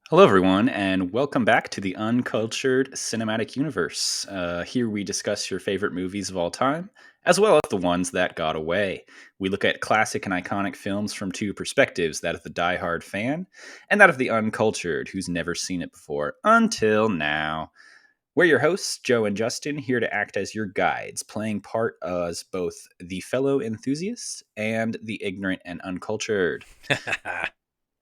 Hello, everyone, and welcome back to the Uncultured Cinematic Universe. Here we discuss your favorite movies of all time, as well as the ones that got away. We look at classic and iconic films from two perspectives, that of the diehard fan and that of the uncultured who's never seen it before until now. We're your hosts, Joe and Justin, here to act as your guides, playing part as both the fellow enthusiasts and the ignorant and uncultured.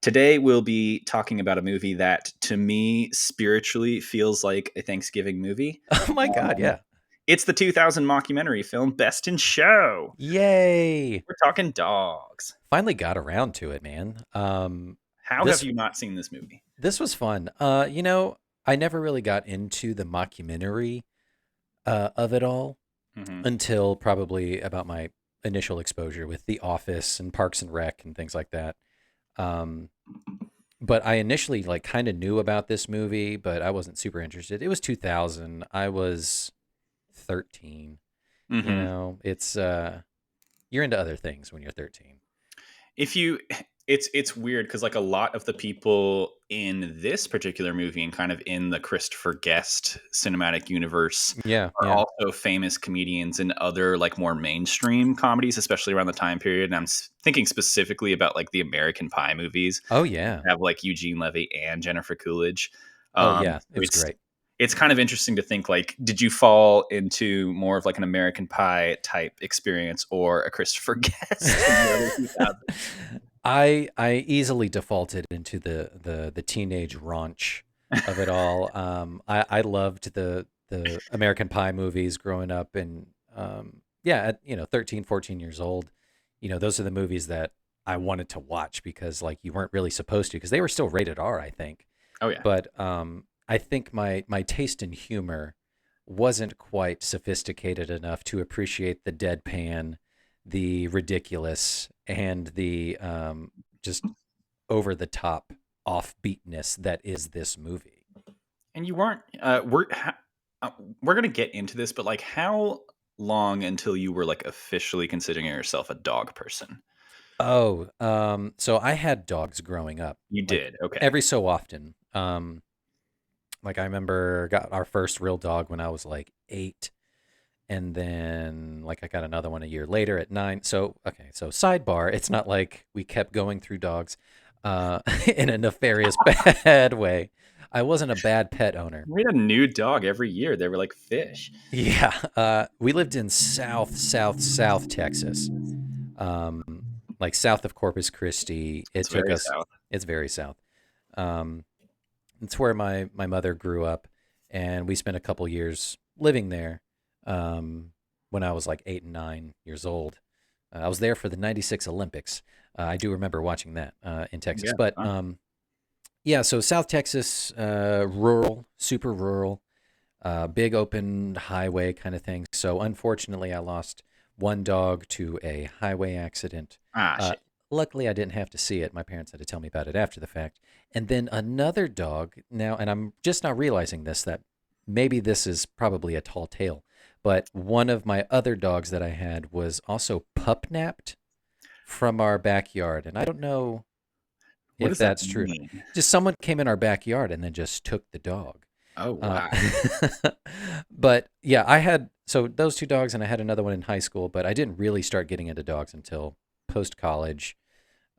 Today, we'll be talking about a movie that, to me, spiritually feels like a Thanksgiving movie. Oh my God, Um, yeah. it's the 2000 mockumentary film Best in Show. Yay. We're talking dogs. Finally got around to it, man. How have This you not seen this movie? this was fun. I never really got into the mockumentary of it all Hmm. until probably about my initial exposure with The Office and Parks and Rec and things like that. Um, but I initially like kind of knew about this movie, but I wasn't super interested. It was 2000. I was 13. Hmm. It's you're into other things when you're 13. If you it's weird because like a lot of the people in this particular movie and kind of in the Christopher Guest cinematic universe Yeah, are yeah. also famous comedians in other like more mainstream comedies, especially around the time period. And thinking specifically about like the American Pie movies, Oh yeah. have like Eugene Levy and Jennifer Coolidge. Oh Um, yeah. It so was great. it's kind of interesting to think like, did you fall into more of like an American Pie type experience or a Christopher Guest in the early 2000s? I easily defaulted into the teenage raunch of it all. I loved the American Pie movies growing up, and yeah, at 13, 14 years old, those are the movies that I wanted to watch because like you weren't really supposed to because they were still rated R, I think. Oh yeah. But I think my taste in humor wasn't quite sophisticated enough to appreciate the deadpan, the ridiculous, and the just over the top offbeatness that is this movie. And you weren't. Uh, we're gonna get into this, but like, how long until you were like officially considering yourself a dog person? Oh, so I had dogs growing up, You like did. Okay. every so often. Like I remember got our first real dog when I was like 8. And then like I got another one a year later at 9. So okay, so sidebar, it's not like we kept going through dogs in a nefarious bad way. I wasn't a bad pet owner. We had a new dog every year. They were like fish. Yeah, we lived in South Texas, um, like south of Corpus Christi. It It's took very us. south. It's very south. Um, it's where my mother grew up, and we spent a couple years living there. Um, when I was like 8 and 9 years old, I was there for the '96 Olympics. I do remember watching that in Texas, Yeah. but Fun. yeah. So South Texas, rural, super rural, big open highway kind of thing. So unfortunately, I lost one dog to a highway accident. Ah, Uh, shit. Luckily, I didn't have to see it. My parents had to tell me about it after the fact. And then another dog now, and I'm just now realizing this, that maybe this is probably a tall tale, but one of my other dogs that I had was also pup napped from our backyard. And I don't know What if does that that's true. mean? Just someone came in our backyard and then just took the dog. Oh Uh, wow. but yeah, I had so those two dogs, and I had another one in high school, but I didn't really start getting into dogs until post college.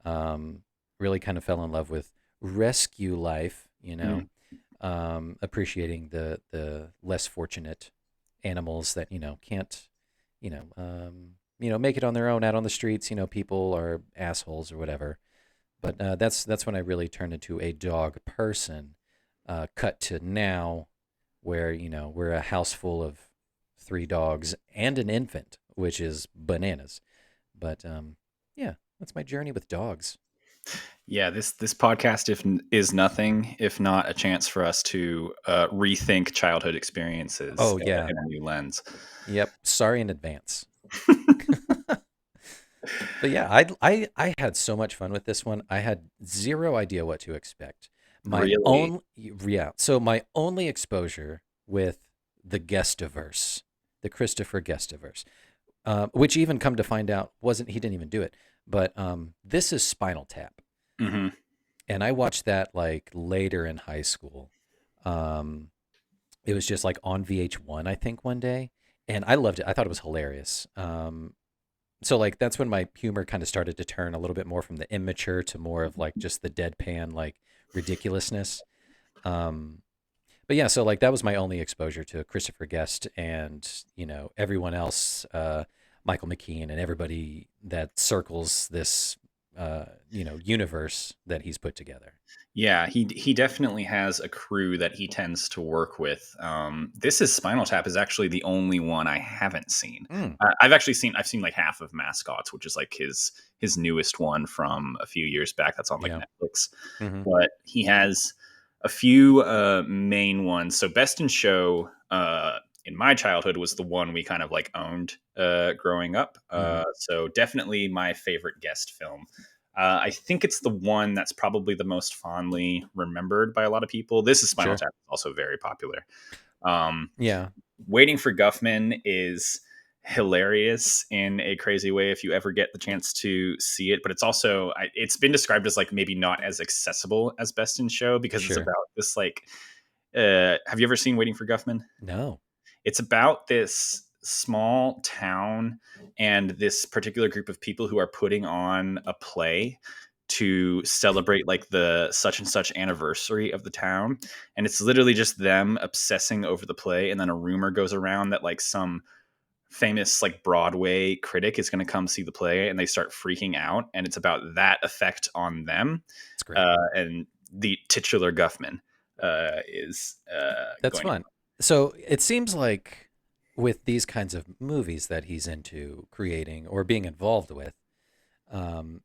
Um, really kind of fell in love with rescue life, Mm. appreciating the less fortunate animals that can't, make it on their own out on the streets. People are assholes or whatever. But that's when I really turned into a dog person. Cut to now, where we're a house full of 3 dogs and an infant, which is bananas. But yeah, that's my journey with dogs. Yeah, this podcast is nothing if not a chance for us to rethink childhood experiences Oh yeah, in a new lens. yep. Sorry in advance. But yeah, I had so much fun with this one. I had zero idea what to expect. My Really? own Yeah, so my only exposure with the Guest-iverse, the Christopher Guest-iverse, which even come to find out wasn't he didn't even do it, but this is Spinal Tap. Hmm. and I watched that like later in high school. Um, it was just like on VH1, I think, one day, and I loved it. I thought it was hilarious. So like that's when my humor kind of started to turn a little bit more from the immature to more of like just the deadpan like ridiculousness. Um, but yeah, so like that was my only exposure to Christopher Guest and everyone else, Michael McKean and everybody that circles this universe that he's put together. Yeah, he definitely has a crew that he tends to work with. This is Spinal Tap is actually the only one I haven't seen. Mm, I've seen like half of Mascots, which is like his newest one from a few years back. That's on like yeah. Netflix, Hmm. but he has a few main ones. So Best in Show in my childhood was the one we kind of like owned growing up. Hmm. So definitely my favorite Guest film. I think it's the one that's probably the most fondly remembered by a lot of people. This is Spinal Sure. Tap, also very popular. Um, Yeah. Waiting for Guffman is hilarious in a crazy way if you ever get the chance to see it. But it's also it's been described as like maybe not as accessible as Best in Show because it's Sure. about this like. Have you ever seen Waiting for Guffman? No. It's about this small town and this particular group of people who are putting on a play to celebrate like the such and such anniversary of the town, and it's literally just them obsessing over the play, and then a rumor goes around that like some famous like Broadway critic is going to come see the play, and they start freaking out, and it's about that effect on them. It's great. And the titular Guffman is That's going to. fun. So it seems like with these kinds of movies that he's into creating or being involved with,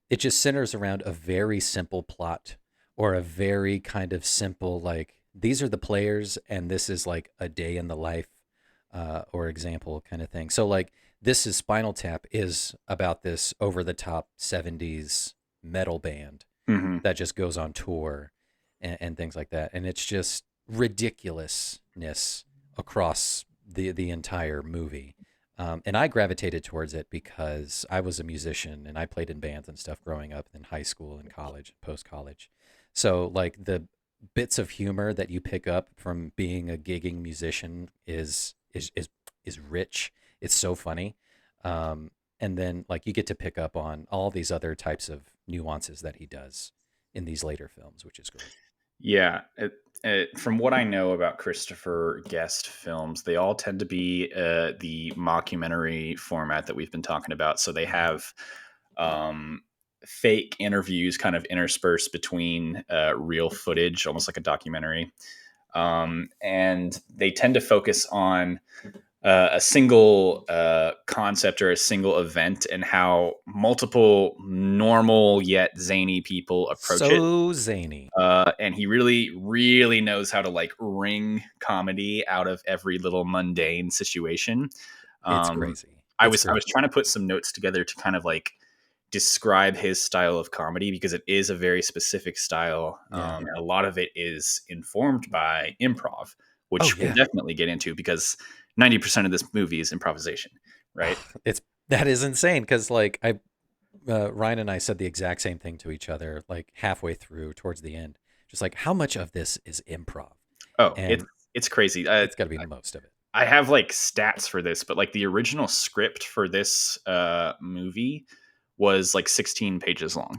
it just centers around a very simple plot or a very kind of simple, like, these are the players and this is like a day in the life or example kind of thing. So, like, this is Spinal Tap is about this over the top 70s metal band Mhm. that just goes on tour and things like that. And it's just ridiculousness across the entire movie. And I gravitated towards it because I was a musician and I played in bands and stuff growing up in high school and college, post college. So like the bits of humor that you pick up from being a gigging musician is rich. It's so funny. And then like you get to pick up on all these other types of nuances that he does in these later films, which is great. Yeah, from what I know about Christopher Guest films, they all tend to be the mockumentary format that we've been talking about. So they have um, fake interviews kind of interspersed between real footage, almost like a documentary. And they tend to focus on a single concept or a single event and how multiple normal yet zany people approach it. So zany. And he really, really knows how to like wring comedy out of every little mundane situation. It's Um, crazy. I It's was I was great. trying to put some notes together to kind of like describe his style of comedy because it is a very specific style, Yeah. and a lot of it is informed by improv, Oh which we'll yeah. definitely get into because 90% of this movie is improvisation, right? It's that is insane because like I Ryan and I said the exact same thing to each other like halfway through towards the end. Just like how much of this is improv? Oh, it's And it's crazy. it's got to be most of it. I have like stats for this, but like the original script for this movie was like 16 pages long.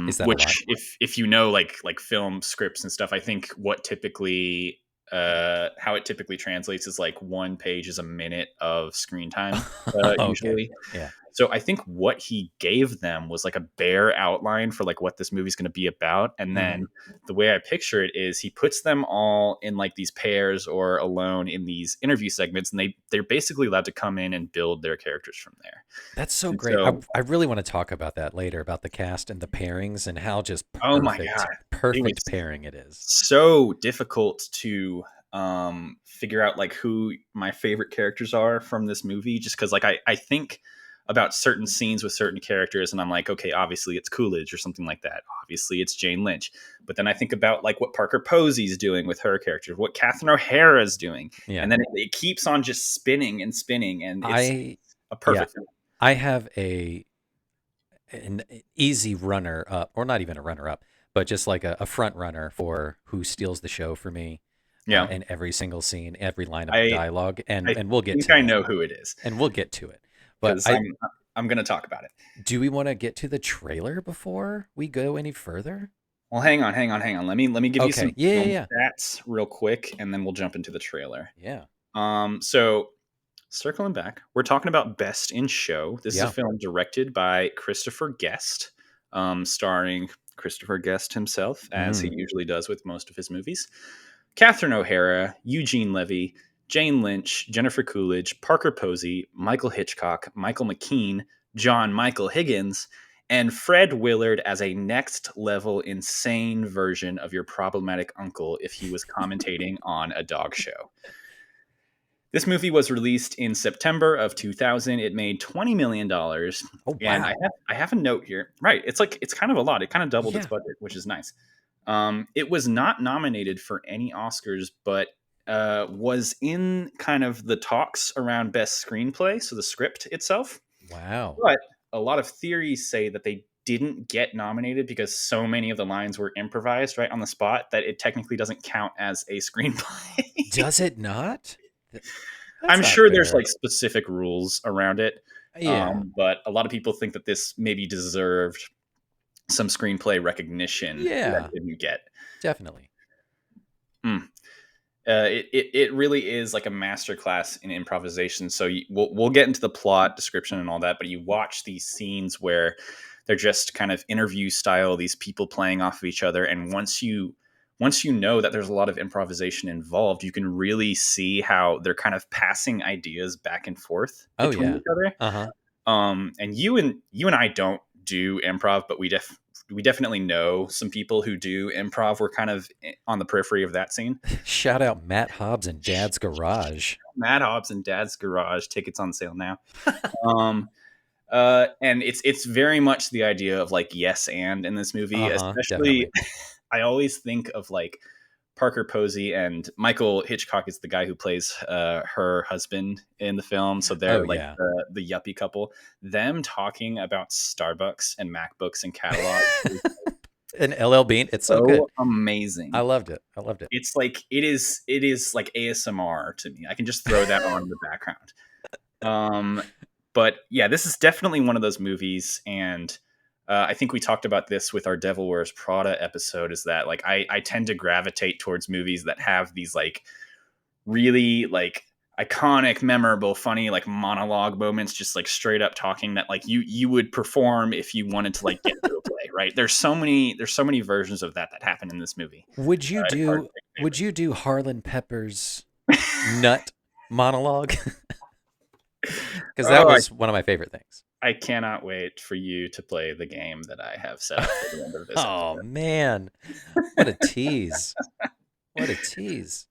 Is that a lot? Which if you know like film scripts and stuff, I think what typically how it typically translates is like one page is a minute of screen time Okay. usually. Yeah. So I think what he gave them was like a bare outline for like what this movie's going to be about, and Hmm. then the way I picture it is he puts them all in like these pairs or alone in these interview segments, and they're basically allowed to come in and build their characters from there. That's so And great. I so, I really want to talk about that later about the cast and the pairings and how just oh my god, it was perfect pairing it is. so difficult to figure out like who my favorite characters are from this movie just because like I think about certain scenes with certain characters and I'm like, okay, obviously it's Coolidge or something like that, obviously it's Jane Lynch, but then I think about like what Parker Posey's doing with her character, what Catherine O'Hara's doing, Yeah. and then it keeps on just spinning and spinning, and it's I a yeah, perfect film. I have an easy runner up, or not even a runner up, but just like a front runner for who steals the show for me Yeah. in every single scene, every line of I dialogue, and I we'll get think to I it, know who it is and we'll get to it. But because I'm going to talk about it. do we want to get to the trailer before we go any further? Well, hang on. Let me give you some Okay. Yeah, yeah, film yeah. stats real quick, and then we'll jump into the trailer. Yeah. So circling back, we're talking about Best in Show. This is a Yeah. film directed by Christopher Guest, starring Christopher Guest himself, as he Mm. usually does with most of his movies. Catherine O'Hara, Eugene Levy, Jane Lynch, Jennifer Coolidge, Parker Posey, Michael Hitchcock, Michael McKean, John Michael Higgins, and Fred Willard as a next level insane version of your problematic uncle if he was commentating on a dog show. This movie was released in September of 2000. It made $20 million. Oh, And wow. I have a note here. Right. It's kind of a lot. It kind of doubled its Yeah. budget, which is nice. It was not nominated for any Oscars, but was in kind of the talks around best screenplay, so the script itself. Wow. But a lot of theories say that they didn't get nominated because so many of the lines were improvised right on the spot that it technically doesn't count as a screenplay. Does it not? That's I'm not sure there's fair. like specific rules around it. Yeah. But a lot of people think that this maybe deserved some screenplay recognition that Yeah. it didn't get. Definitely. Mm. It really is like a masterclass in improvisation. So we'll get into the plot description and all that, but you watch these scenes where they're just kind of interview style, these people playing off of each other, and once you know that there's a lot of improvisation involved, you can really see how they're kind of passing ideas back and forth Oh, between yeah. each other. Uh-huh. And you and I don't do improv, but we definitely know some people who do improv. We're kind of on the periphery of that scene. Shout out Matt Hobbs and Dad's Garage. Matt Hobbs and Dad's Garage, tickets on sale now. And it's very much the idea of like yes and in this movie, Uh-huh. especially Definitely. I always think of like Parker Posey, and Michael Hitchcock is the guy who plays her husband in the film. So Oh, they're like yeah. the yuppie couple. Them talking about Starbucks and MacBooks and catalogs is And LL Bean. It's so good. so amazing. I loved it. It's like it is like ASMR to me. I can just throw that on in the background. But yeah, this is definitely one of those movies, and I think we talked about this with our Devil Wears Prada episode. Is that like I tend to gravitate towards movies that have these like really like iconic, memorable, funny like monologue moments, just like straight up talking that like you would perform if you wanted to like get into a play. Right? There's so many versions of that happen in this movie. Would you It's hard to do pick a would favorite. you do Harlan Pepper's nut monologue? Because that Oh, was one of my favorite things. I cannot wait for you to play the game that I have set up for the end of this Oh episode. man. What a tease. What a tease.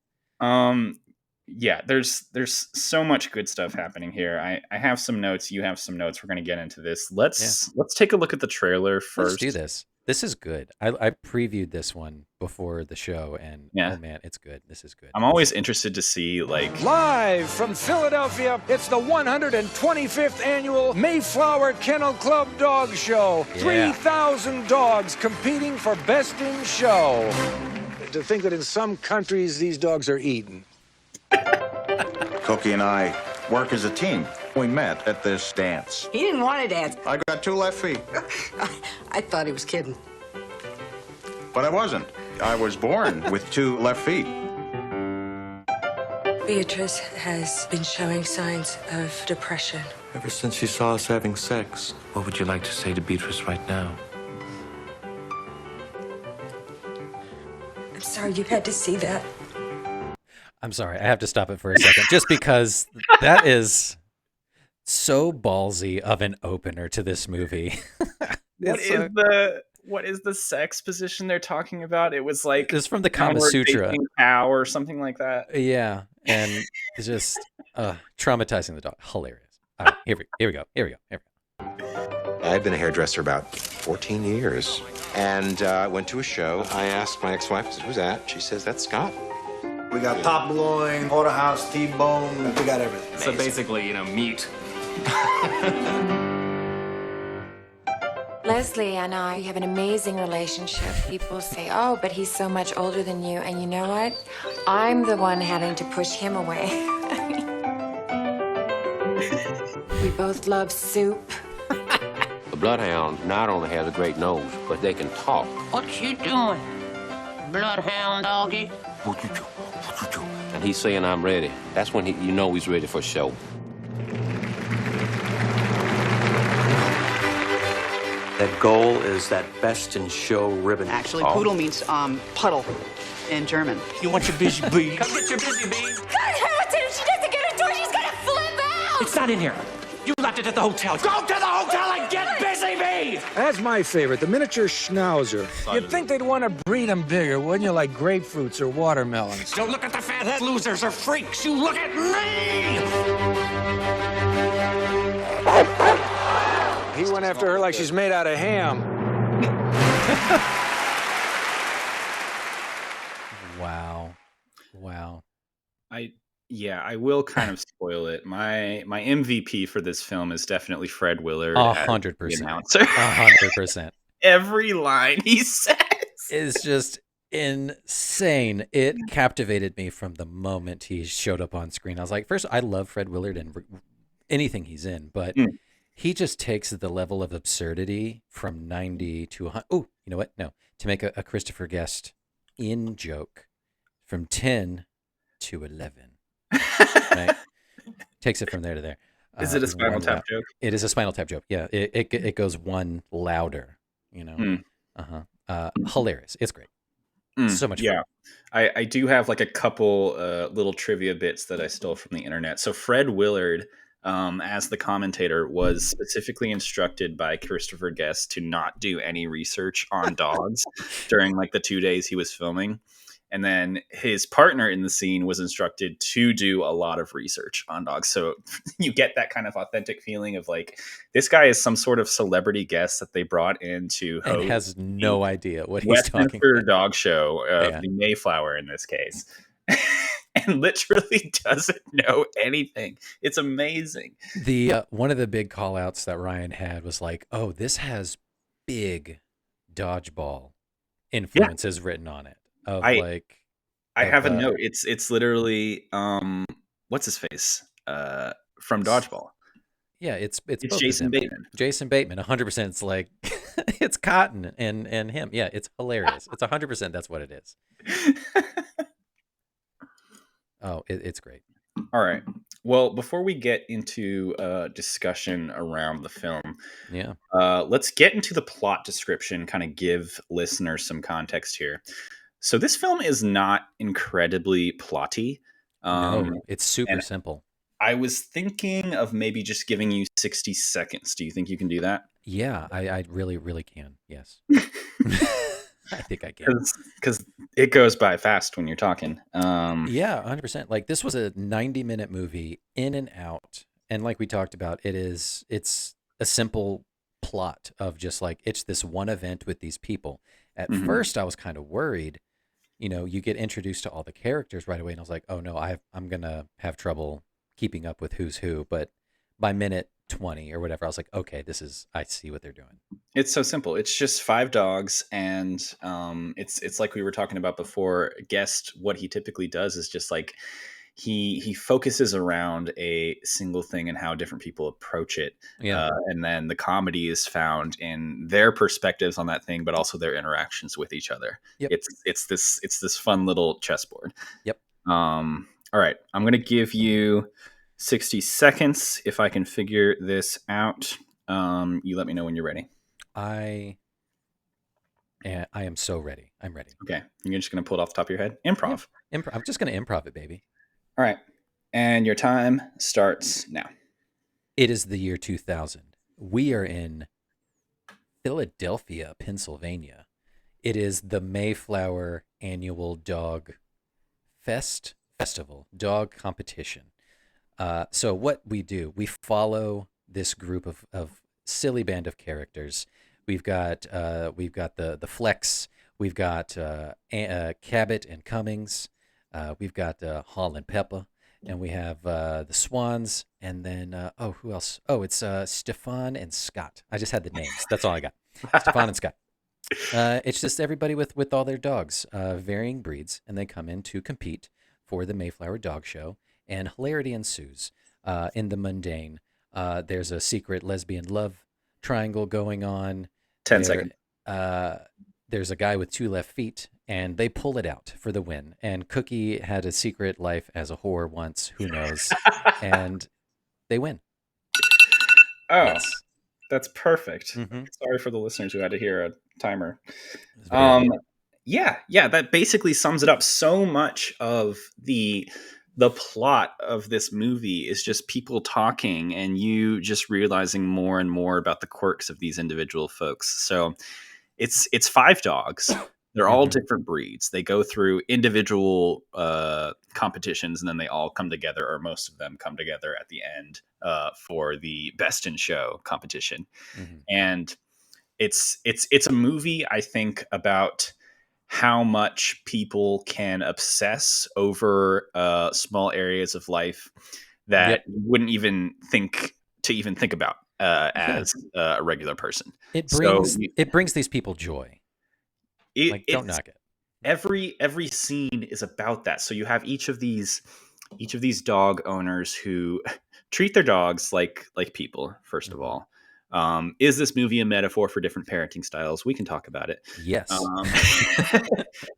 Yeah, there's so much good stuff happening here. I have some notes, you have some notes. We're going to get into this. Let's take a look at the trailer Let's first. do this. This is good. I previewed this one before the show, and Yeah. oh man, it's good. This is good. I'm always interested to see like Live from Philadelphia, it's the 125th annual Mayflower Kennel Club Dog Show. Yeah. 3,000 dogs competing for Best in Show. To think that in some countries these dogs are eaten. Cookie and I work as a team. We met at this dance. He didn't want to dance. I got 2 left feet, I thought he was kidding. but I wasn't. I was born with 2 left feet. Beatrice has been showing signs of depression. Ever since she saw us having sex, what would you like to say to Beatrice right now? I'm sorry you had to see that. I'm sorry. I have to stop it for a second, just because that is so ballsy of an opener to this movie. what is the sex position they're talking about? It was like It's from the Kama downward Sutra. facing cow or something like that. Yeah, and it's just traumatizing the dog. Hilarious. All right, here we go. I've been a hairdresser about 14 years. And I went to a show. I asked my ex-wife, I said, who's that? She says, that's Scott. We got top loin, porterhouse, T-bone. We got everything. So basically, meat. Leslie and I have an amazing relationship. People say, oh, but he's so much older than you. And you know what? I'm the one having to push him away. We both love soup. The bloodhound not only has a great nose, but they can talk. What you doing, bloodhound doggy? And he's saying, I'm ready. That's when you know he's ready for show. That goal is that best in show ribbon. Actually, poodle means puddle in German. You want your busy bee? Come get your busy bee. God, Hamilton, if she doesn't get her door, she's gonna flip out! It's not in here. You left it at the hotel. Go to the hotel and get busy bee! That's my favorite, the miniature schnauzer. You'd think they'd want to breed them bigger, wouldn't you, like grapefruits or watermelons? Don't look at the fathead losers or freaks. You look at me! He went after her like she's made out of ham. Wow. I will kind of spoil it. My MVP for this film is definitely Fred Willard. 100%. The announcer. 100%. Every line he says is just insane. It captivated me from the moment he showed up on screen. I was like, first, I love Fred Willard and anything he's in, but he just takes the level of absurdity from 90 to 100. Oh, you know what? No, to make a Christopher Guest in joke from 10 to 11. Right? Takes it from there to there. Is it a Spinal Tap joke? It is a Spinal Tap joke. Yeah, it goes one louder. You know, hilarious. It's great. So much fun. Yeah, I do have like a couple little trivia bits that I stole from the internet. So Fred Willard, as the commentator, was specifically instructed by Christopher Guest to not do any research on dogs during like the 2 days he was filming. And then his partner in the scene was instructed to do a lot of research on dogs. So you get that kind of authentic feeling of like, this guy is some sort of celebrity guest that they brought in to host. And has no idea what he's talking about. Dog show, the Mayflower in this case. And literally doesn't know anything. It's amazing. The one of the big call outs that Ryan had was like, oh, this has big dodgeball influences written on it. I have a note. It's literally what's his face from Dodgeball. Yeah, it's Jason Bateman. Jason Bateman, 100%. It's like it's Cotton and him. Yeah, it's hilarious. It's 100%. That's what it is. Oh, it's great. All right. Well, before we get into discussion around the film, let's get into the plot description. Kind of give listeners some context here. So this film is not incredibly plotty. No, it's super simple. I was thinking of maybe just giving you 60 seconds. Do you think you can do that? Yeah, I really, really can. Yes. I think I can. Because it goes by fast when you're talking. Yeah, 100%. Like this was a 90-minute movie in and out. And like we talked about, it's a simple plot of just like, it's this one event with these people. At first I was kind of worried. You know, you get introduced to all the characters right away, and I was like, "Oh no, I'm gonna have trouble keeping up with who's who." But by minute 20 or whatever, I was like, "Okay, I see what they're doing." It's so simple. It's just 5 dogs, and it's like we were talking about before. Guest, what he typically does is just like he focuses around a single thing and how different people approach it. Yeah. And then the comedy is found in their perspectives on that thing, but also their interactions with each other. Yep. It's this fun little chessboard. Yep. All right. I'm going to give you 60 seconds if I can figure this out. You let me know when you're ready. I am so ready. I'm ready. Okay. You're just going to pull it off the top of your head? Improv. Yeah. I'm just going to improv it, baby. All right. And your time starts now. It is the year 2000. We are in Philadelphia, Pennsylvania. It is the Mayflower annual dog festival, dog competition. So what we do, we follow this group of silly band of characters. We've got the Flex, we've got Cabot and Cummings, we've got Hall and Peppa, and we have the Swans, and then who else? Oh, it's Stefan and Scott. I just had the names. That's all I got. Stefan and Scott. It's just everybody with all their dogs, varying breeds, and they come in to compete for the Mayflower Dog Show, and hilarity ensues in the mundane. There's a secret lesbian love triangle going on. 10 seconds. There's a guy with 2 left feet, and they pull it out for the win. And Cookie had a secret life as a whore once, who knows? And they win. Oh, Yes. that's perfect. Mhm. Sorry for the listeners who had to hear a timer. It's very good. Yeah, that basically sums it up. So much of the plot of this movie is just people talking and you just realizing more and more about the quirks of these individual folks. So it's 5 dogs. They're all different breeds. They go through individual competitions, and then they all come together, or most of them come together at the end for the Best in Show competition. And it's a movie, I think, about how much people can obsess over small areas of life that you wouldn't even think about as a regular person. It So brings these people joy. Don't knock it. Every scene is about that. So you have each of these dog owners who treat their dogs like people. First of all, is this movie a metaphor for different parenting styles? We can talk about it. Yes.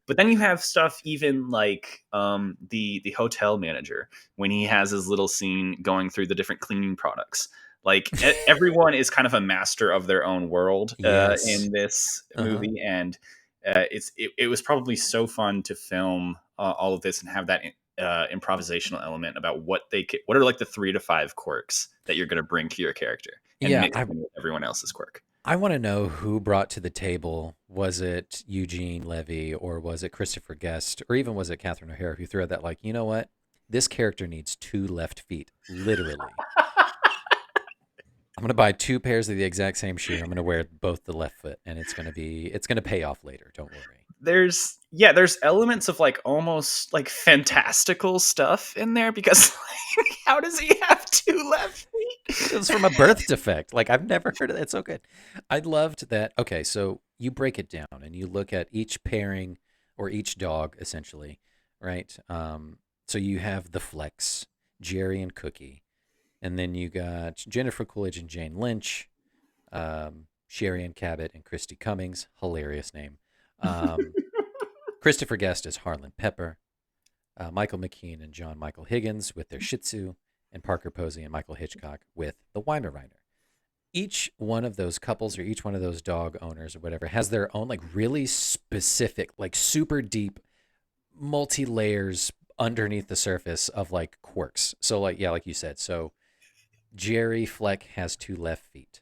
But then you have stuff even like the hotel manager when he has his little scene going through the different cleaning products. Like everyone is kind of a master of their own world in this movie, and it was probably so fun to film all of this and have that improvisational element about what are like the 3 to 5 quirks that you're going to bring to your character and mix them with everyone else's quirk. I want to know who brought to the table. Was it Eugene Levy, or was it Christopher Guest, or even was it Catherine O'Hara who threw out that, like, you know what? This character needs 2 left feet, literally. I'm going to buy 2 pairs of the exact same shoe. I'm going to wear both the left foot, and it's going to pay off later. Don't worry. There's elements of like almost like fantastical stuff in there, because like, how does he have 2 left feet? It's from a birth defect. Like, I've never heard of that. It's so good. I loved that. Okay, so you break it down and you look at each pairing or each dog, essentially, right? So you have the Flex, Jerry and Cookie, and then you got Jennifer Coolidge and Jane Lynch, Sherry and Cabot and Christy Cummings, hilarious name. Christopher Guest is Harlan Pepper, Michael McKean and John Michael Higgins with their Shih Tzu, and Parker Posey and Michael Hitchcock with the Weimaraner. Each one of those couples or each one of those dog owners or whatever has their own like really specific, like super deep, multi-layers underneath the surface of like quirks. So like, yeah, like you said, so Jerry Fleck has 2 left feet.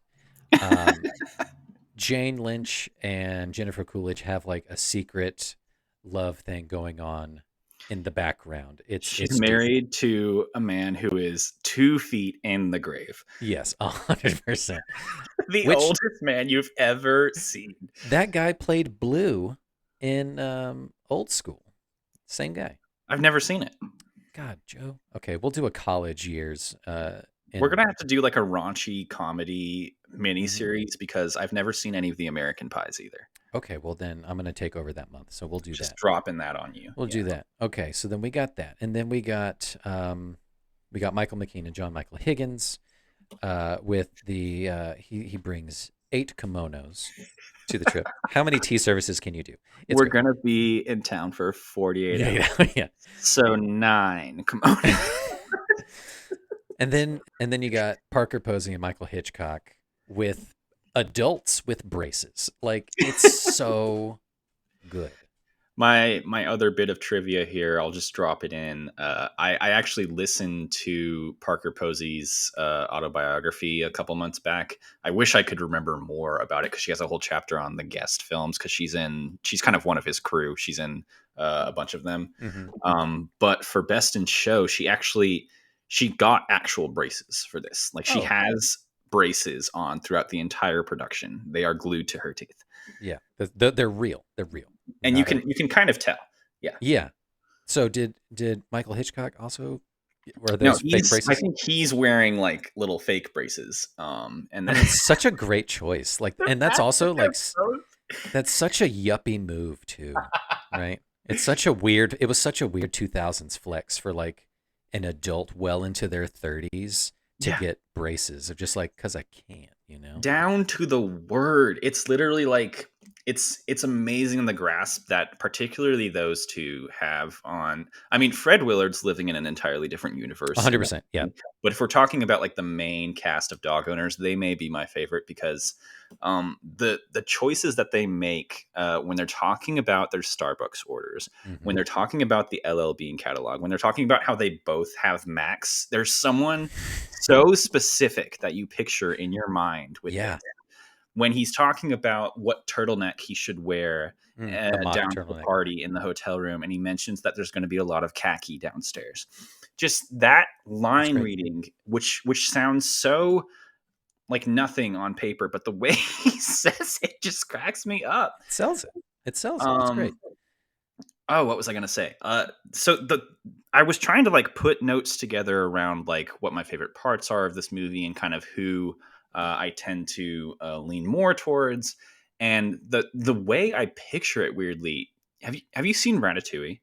Jane Lynch and Jennifer Coolidge have like a secret love thing going on in the background. She's married to a man who is 2 feet in the grave. Yes, 100%. The oldest man you've ever seen. That guy played Blue in Old School. Same guy. I've never seen it. God, Joe. Okay, we'll do a college years. We're going to have to do like a raunchy comedy miniseries because I've never seen any of the American Pies either. Okay, well then I'm going to take over that month. So we'll do Just that. dropping that on you. We'll do that. Okay, so then we got that. And then we got Michael McKean and John Michael Higgins with the he brings 8 kimonos to the trip. How many tea services can you do? We're going to be in town for 48 hours. Yeah. So 9 kimonos. And then you got Parker Posey and Michael Hitchcock with adults with braces. Like, it's so good. My other bit of trivia here, I'll just drop it in. I actually listened to Parker Posey's autobiography a couple months back. I wish I could remember more about it because she has a whole chapter on the Guest films because she's kind of one of his crew. She's in a bunch of them. But for Best in Show, she got actual braces for this. Like she has braces on throughout the entire production. They are glued to her teeth. Yeah, they're real. They're real. And you can kind of tell. Yeah. Yeah. So did Michael Hitchcock also Are No, those fake I braces? think he's wearing like little fake braces. And I then mean, it's such a great choice. Like, and that's also like that's such a yuppie move too, right? It's such a weird. It was such a weird 2000s flex for like an adult well into their 30s to yeah, get braces of just like because I can't, you know. down to the word. It's literally like it's amazing the grasp that particularly those two have on. I mean, Fred Willard's living in an entirely different universe in that 100%. Yeah. movie. But if we're talking about like the main cast of dog owners, they may be my favorite because the choices that they make when they're talking about their Starbucks orders, when Mm-hmm. they're talking about the LL Bean catalog, when they're talking about how they both have Macs, there's someone so specific that you picture in your mind with Yeah. this. When he's talking about what turtleneck he should wear The mock down to the turtleneck. party in the hotel room, and he mentions that there's going to be a lot of khaki downstairs. Just that That's line great. reading, which sounds so like nothing on paper, but the way he says it just cracks me up. It sells it. It sells it. It's great. Oh, what was I gonna say? So I was trying to like put notes together around like what my favorite parts are of this movie and kind of who I tend to lean more towards. And the way I picture it, weirdly, have you seen Ratatouille?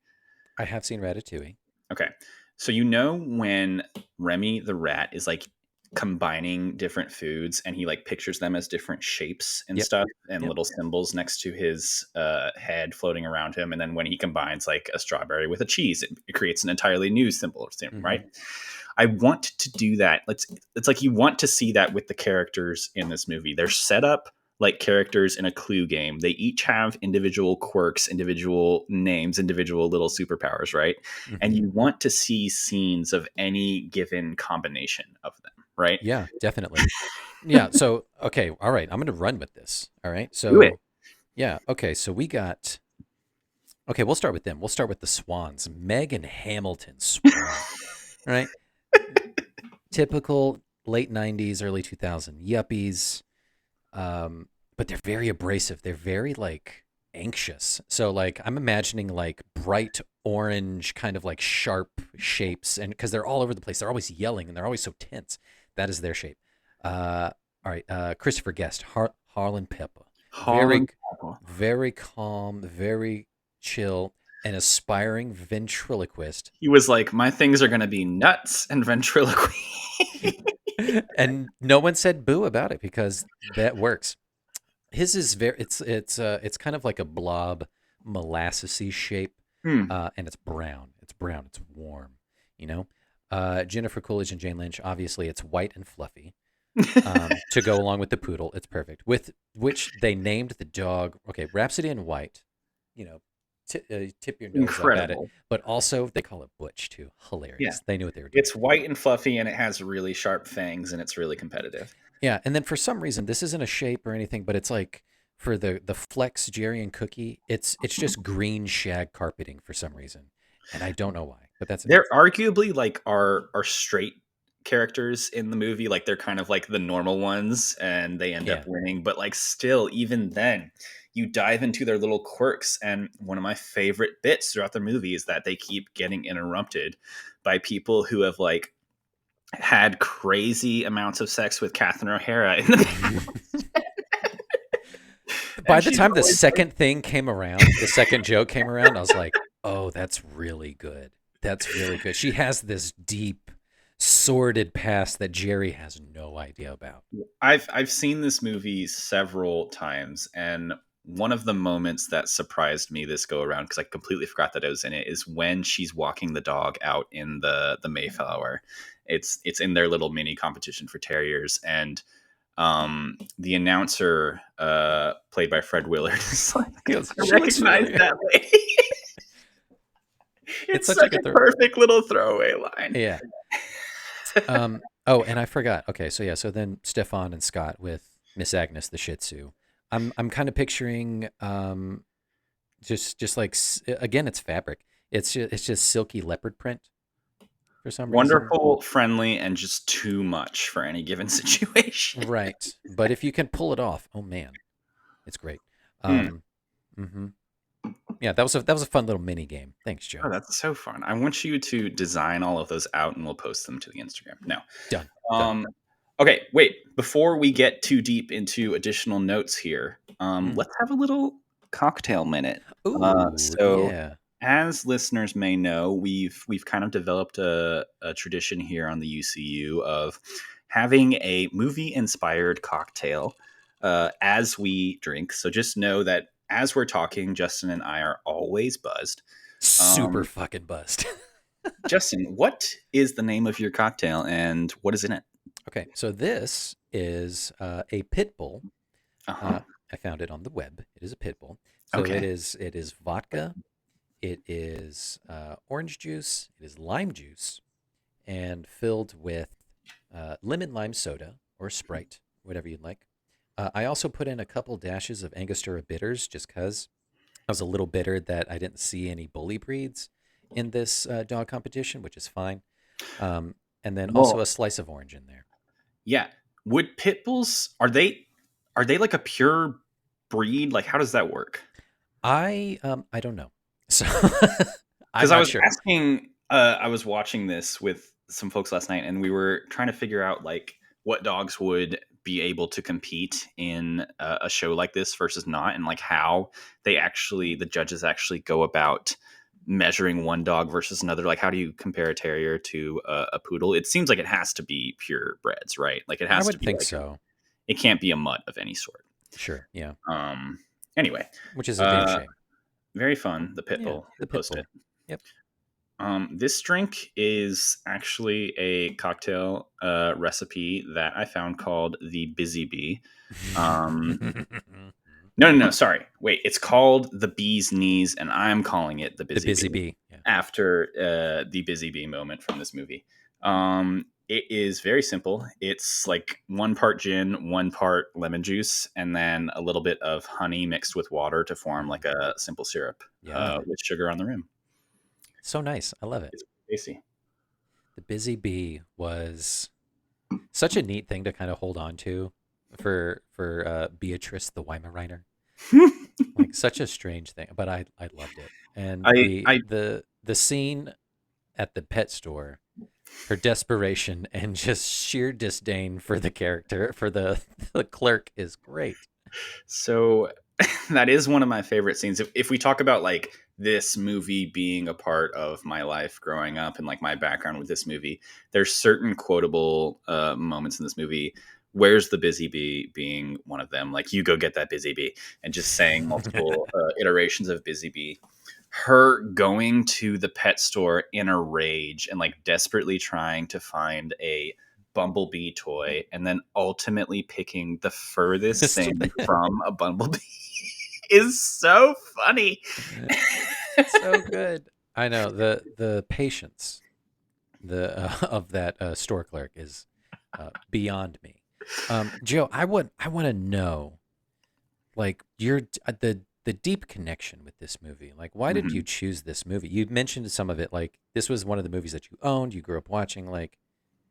I have seen Ratatouille. Okay. So you know when Remy the rat is like combining different foods and he like pictures them as different shapes and Yep. stuff and Yep. little symbols next to his head floating around him. And then when he combines like a strawberry with a cheese, it creates an entirely new symbol, right? I want to do that. It's like you want to see that with the characters in this movie. They're set up like characters in a Clue game. They each have individual quirks, individual names, individual little superpowers, right? And you want to see scenes of any given combination of them, right? Yeah, definitely. Yeah. So, okay. All right. I'm going to run with this. All right. Do it. So, yeah. Okay. So we got. Okay. We'll start with them. We'll start with the Swans. Meg and Hamilton Swan. All right. Typical late 90s, early 2000s yuppies. But they're very abrasive. They're very like anxious. So like I'm imagining like bright orange kind of like sharp shapes, and because they're all over the place, they're always yelling and they're always so tense. That is their shape. All right, Christopher Guest, Harlan Pepper, very very calm, very chill, an aspiring ventriloquist. He was like, my things are going to be nuts and ventriloquy. And no one said boo about it because that works. His is very it's kind of like a blob molassesy shape, and it's brown. It's brown. It's warm. You know, Jennifer Coolidge and Jane Lynch. Obviously, it's white and fluffy. To go along with the poodle, it's perfect. With which they named the dog. Okay, Rhapsody in White. You know, tip your nose up at it. But also they call it Butch too. Hilarious. Yeah. They knew what they were doing. It's white and fluffy, and it has really sharp fangs, and it's really competitive. Yeah, and then for some reason, this isn't a shape or anything, but it's like for the Flex Jerry and Cookie, it's just green shag carpeting for some reason, and I don't know why. But that's they're arguably like our straight characters in the movie. Like they're kind of like the normal ones, and they end up winning. But like still, even then, you dive into their little quirks, and one of my favorite bits throughout the movie is that they keep getting interrupted by people who have like had crazy amounts of sex with Catherine O'Hara in the past. By the time the second thing came around, the second joke came around, I was like, oh, that's really good. That's really good. She has this deep, sordid past that Jerry has no idea about. I've seen this movie several times, and one of the moments that surprised me this go around, because I completely forgot that I was in it, is when she's walking the dog out in the Mayflower. It's in their little mini competition for terriers, and the announcer, played by Fred Willard, is like, I recognize that lady. It's such a perfect little throwaway line. Yeah. Oh, and I forgot. Okay, so yeah, so then Stefan and Scott with Miss Agnes the Shih Tzu. I'm kind of picturing just like again, it's fabric. It's just silky leopard print for some reason. Wonderful, friendly, and just too much for any given situation. Right, but if you can pull it off, oh man, it's great. Mm-hmm. Yeah, that was a fun little mini game. Thanks, Joe. Oh, that's so fun. I want you to design all of those out and we'll post them to the Instagram. No. Done. Okay, wait. Before we get too deep into additional notes here, let's have a little cocktail minute. Ooh, So, yeah. as listeners may know, we've kind of developed a tradition here on the UCU of having a movie inspired cocktail as we drink. So just know that as we're talking, Justin and I are always buzzed. Super fucking buzzed. Justin, what is the name of your cocktail and what is in it? Okay, so this is a pit bull. I found it on the web. It is a pit bull. So Okay. it is vodka. It is orange juice. It is lime juice, and filled with lemon lime soda or Sprite, whatever you'd like. I also put in a couple dashes of Angostura bitters just because I was a little bitter that I didn't see any bully breeds in this dog competition, which is fine. And then also a slice of orange in there. Yeah. Would pit bulls are they like a pure breed? Like how does that work? I don't know. So I'm Because I not was sure. asking I was watching this with some folks last night and we were trying to figure out like what dogs would be able to compete in a show like this versus not, and like how the judges actually go about measuring one dog versus another. Like how do you compare a terrier to a poodle? It seems like it has to be purebreds, right? Like it I has to would be think like so. it can't be a mutt of any sort. Sure. Yeah. Anyway, Which is a damn shame. very fun. The pit Yeah, bull. the We'll pit post bull. it. Yep. This drink is actually a cocktail recipe that I found called the Busy Bee. No. Sorry. Wait. It's called the Bee's Knees, and I'm calling it the Busy Busy Bee Bee. Yeah. after the Busy Bee moment from this movie. It is very simple. It's like 1 part gin, 1 part lemon juice, and then a little bit of honey mixed with water to form like a simple syrup with sugar on the rim. So nice. I love it. It's tasty. The Busy Bee was such a neat thing to kind of hold on to for Beatrice the Weimaraner. Like such a strange thing, but I loved it. And the scene at the pet store, her desperation and just sheer disdain for the character for the clerk is great. So that is one of my favorite scenes. If we talk about like this movie being a part of my life growing up and like my background with this movie, there's certain quotable moments in this movie. Where's the Busy Bee being one of them? Like you go get that Busy Bee, and just saying multiple iterations of Busy Bee. Her going to the pet store in a rage and like desperately trying to find a bumblebee toy and then ultimately picking the furthest thing from a bumblebee is so funny. So good. I know the patience of that store clerk is beyond me. Joe, I want to know like the deep connection with this movie. Like why did you choose this movie? You mentioned some of it, like this was one of the movies that you owned, you grew up watching. Like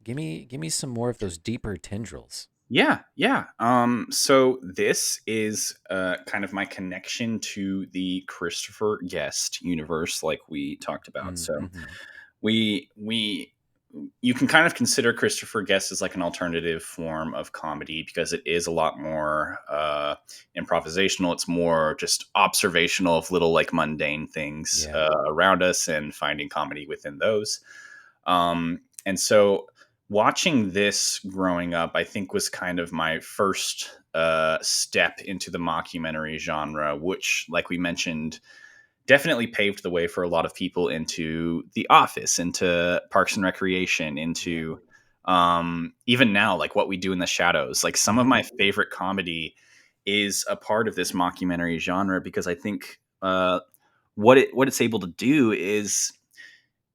give me some more of those deeper tendrils. Yeah. So this is kind of my connection to the Christopher Guest universe, like we talked about. So we you can kind of consider Christopher Guest as like an alternative form of comedy because it is a lot more improvisational. It's more just observational of little like mundane things around us and finding comedy within those. And so watching this growing up, I think was kind of my first step into the mockumentary genre, which, like we mentioned, definitely paved the way for a lot of people into The Office, into Parks and Recreation, into even now, like What We Do in the Shadows. Like some of my favorite comedy is a part of this mockumentary genre because I think what it's able to do is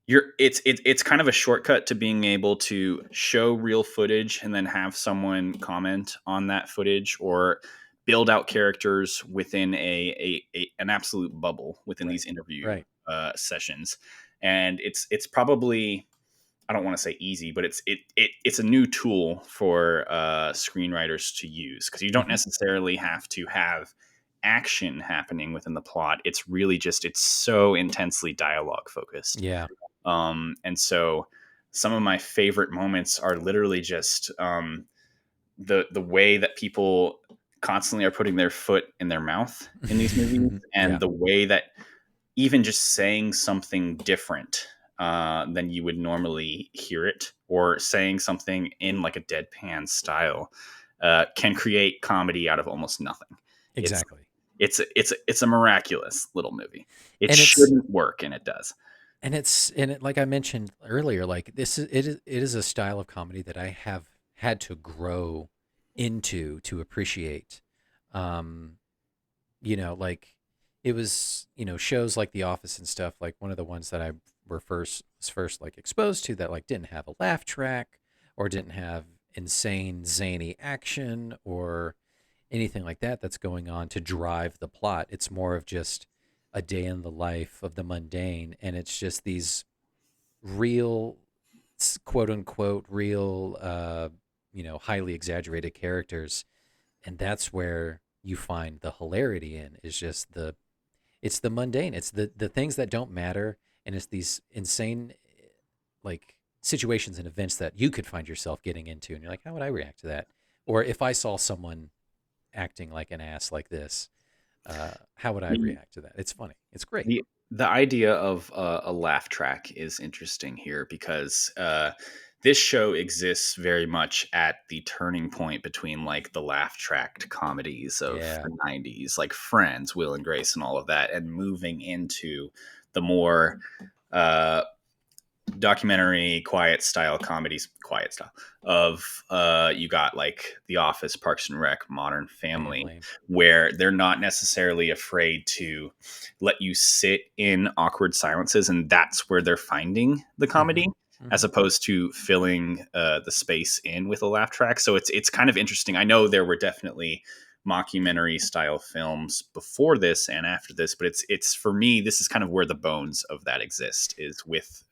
it's kind of a shortcut to being able to show real footage and then have someone comment on that footage or build out characters within an absolute bubble within these interview sessions. And it's probably, I don't want to say easy, but it's a new tool for screenwriters to use because you don't necessarily have to have action happening within the plot. It's really just, it's so intensely dialogue focused. Yeah. And so some of my favorite moments are literally just the way that people constantly are putting their foot in their mouth in these movies, and Yeah. the way that even just saying something different than you would normally hear it, or saying something in like a deadpan style, can create comedy out of almost nothing. Exactly. It's a miraculous little movie. It And it's shouldn't work, and it does. like I mentioned earlier, like it is a style of comedy that I have had to grow into to appreciate. Um, like it was, shows like The Office and stuff, like one of the ones that I was first like exposed to that like didn't have a laugh track or didn't have insane zany action or anything like that that's going on to drive the plot. It's more of just a day in the life of the mundane, and it's just these real, quote unquote, real, highly exaggerated characters, and that's where you find the hilarity in is just it's the mundane, it's the things that don't matter, and it's these insane like situations and events that you could find yourself getting into, and you're like, how would I react to that? Or if I saw someone acting like an ass like this, how would I The, react to that? It's funny. It's great. the idea of a laugh track is interesting here, because this show exists very much at the turning point between like the laugh tracked comedies of Yeah. the 90s, like Friends, Will and Grace, and all of that, and moving into the more documentary quiet style of you got like The Office, Parks and Rec, Modern Family, where they're not necessarily afraid to let you sit in awkward silences, and that's where they're finding the comedy, as opposed to filling the space in with a laugh track. So it's kind of interesting. I know there were definitely mockumentary style films before this and after this, but it's for me, this is kind of where the bones of that exist, is with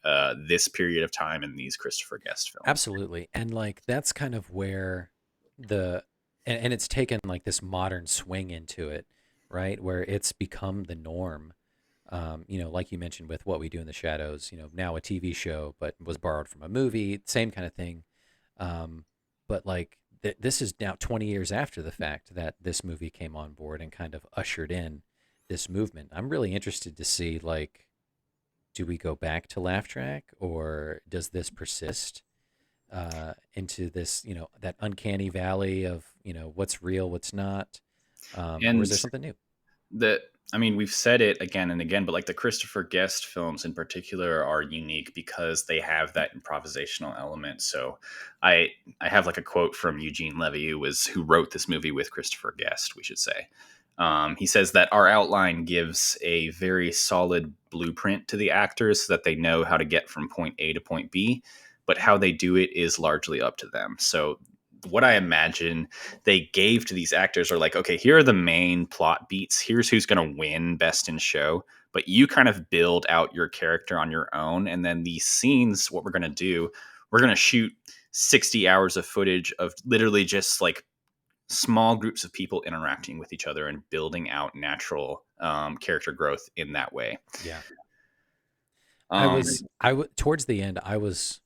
this period of time and these Christopher Guest films. Absolutely. And like that's kind of where and it's taken like this modern swing into it, right? Where it's become the norm. Like you mentioned with What We Do in the Shadows, now a TV show, but was borrowed from a movie, same kind of thing. But like this is now 20 years after the fact that this movie came on board and kind of ushered in this movement. I'm really interested to see, like, do we go back to laugh track, or does this persist into this, that uncanny valley of, what's real, what's not, or And is there something new? we've said it again and again, but like the Christopher Guest films in particular are unique because they have that improvisational element. So I have like a quote from Eugene Levy, who wrote this movie with Christopher Guest, we should say. He says that our outline gives a very solid blueprint to the actors so that they know how to get from point A to point B, but how they do it is largely up to them. So what I imagine they gave to these actors are like, okay, here are the main plot beats. Here's who's going to win Best in Show. But you kind of build out your character on your own. And then these scenes, what we're going to do, we're going to shoot 60 hours of footage of literally just like small groups of people interacting with each other and building out natural character growth in that way. Yeah. Towards the end, I was,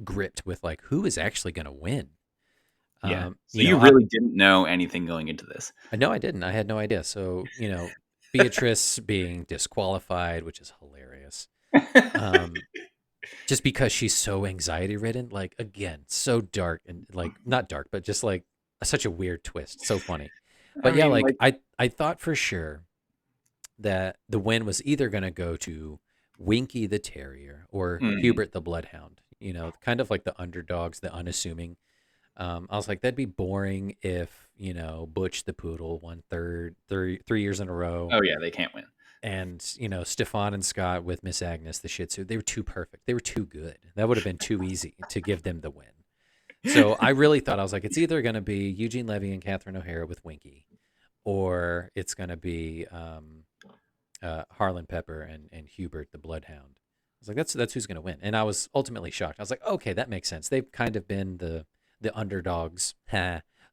gripped with like, who is actually going to win? Yeah. So you really didn't know anything going into this. No, I didn't. I had no idea. So, Beatrice being disqualified, which is hilarious. Just because she's so anxiety ridden, like, again, so dark, and like not dark, but just like such a weird twist. So funny. But I thought for sure that the win was either going to go to Winky the Terrier or Hubert the Bloodhound, kind of like the underdogs, the unassuming. I was like, that'd be boring if, Butch the Poodle won 3 years in a row. Oh, yeah, they can't win. And, Stefan and Scott with Miss Agnes, the Shih Tzu, they were too perfect. They were too good. That would have been too easy to give them the win. So I really thought, I was like, it's either going to be Eugene Levy and Catherine O'Hara with Winky, or it's going to be Harlan Pepper and Hubert the Bloodhound. I was like, that's who's going to win. And I was ultimately shocked. I was like, okay, that makes sense. They've kind of been the underdogs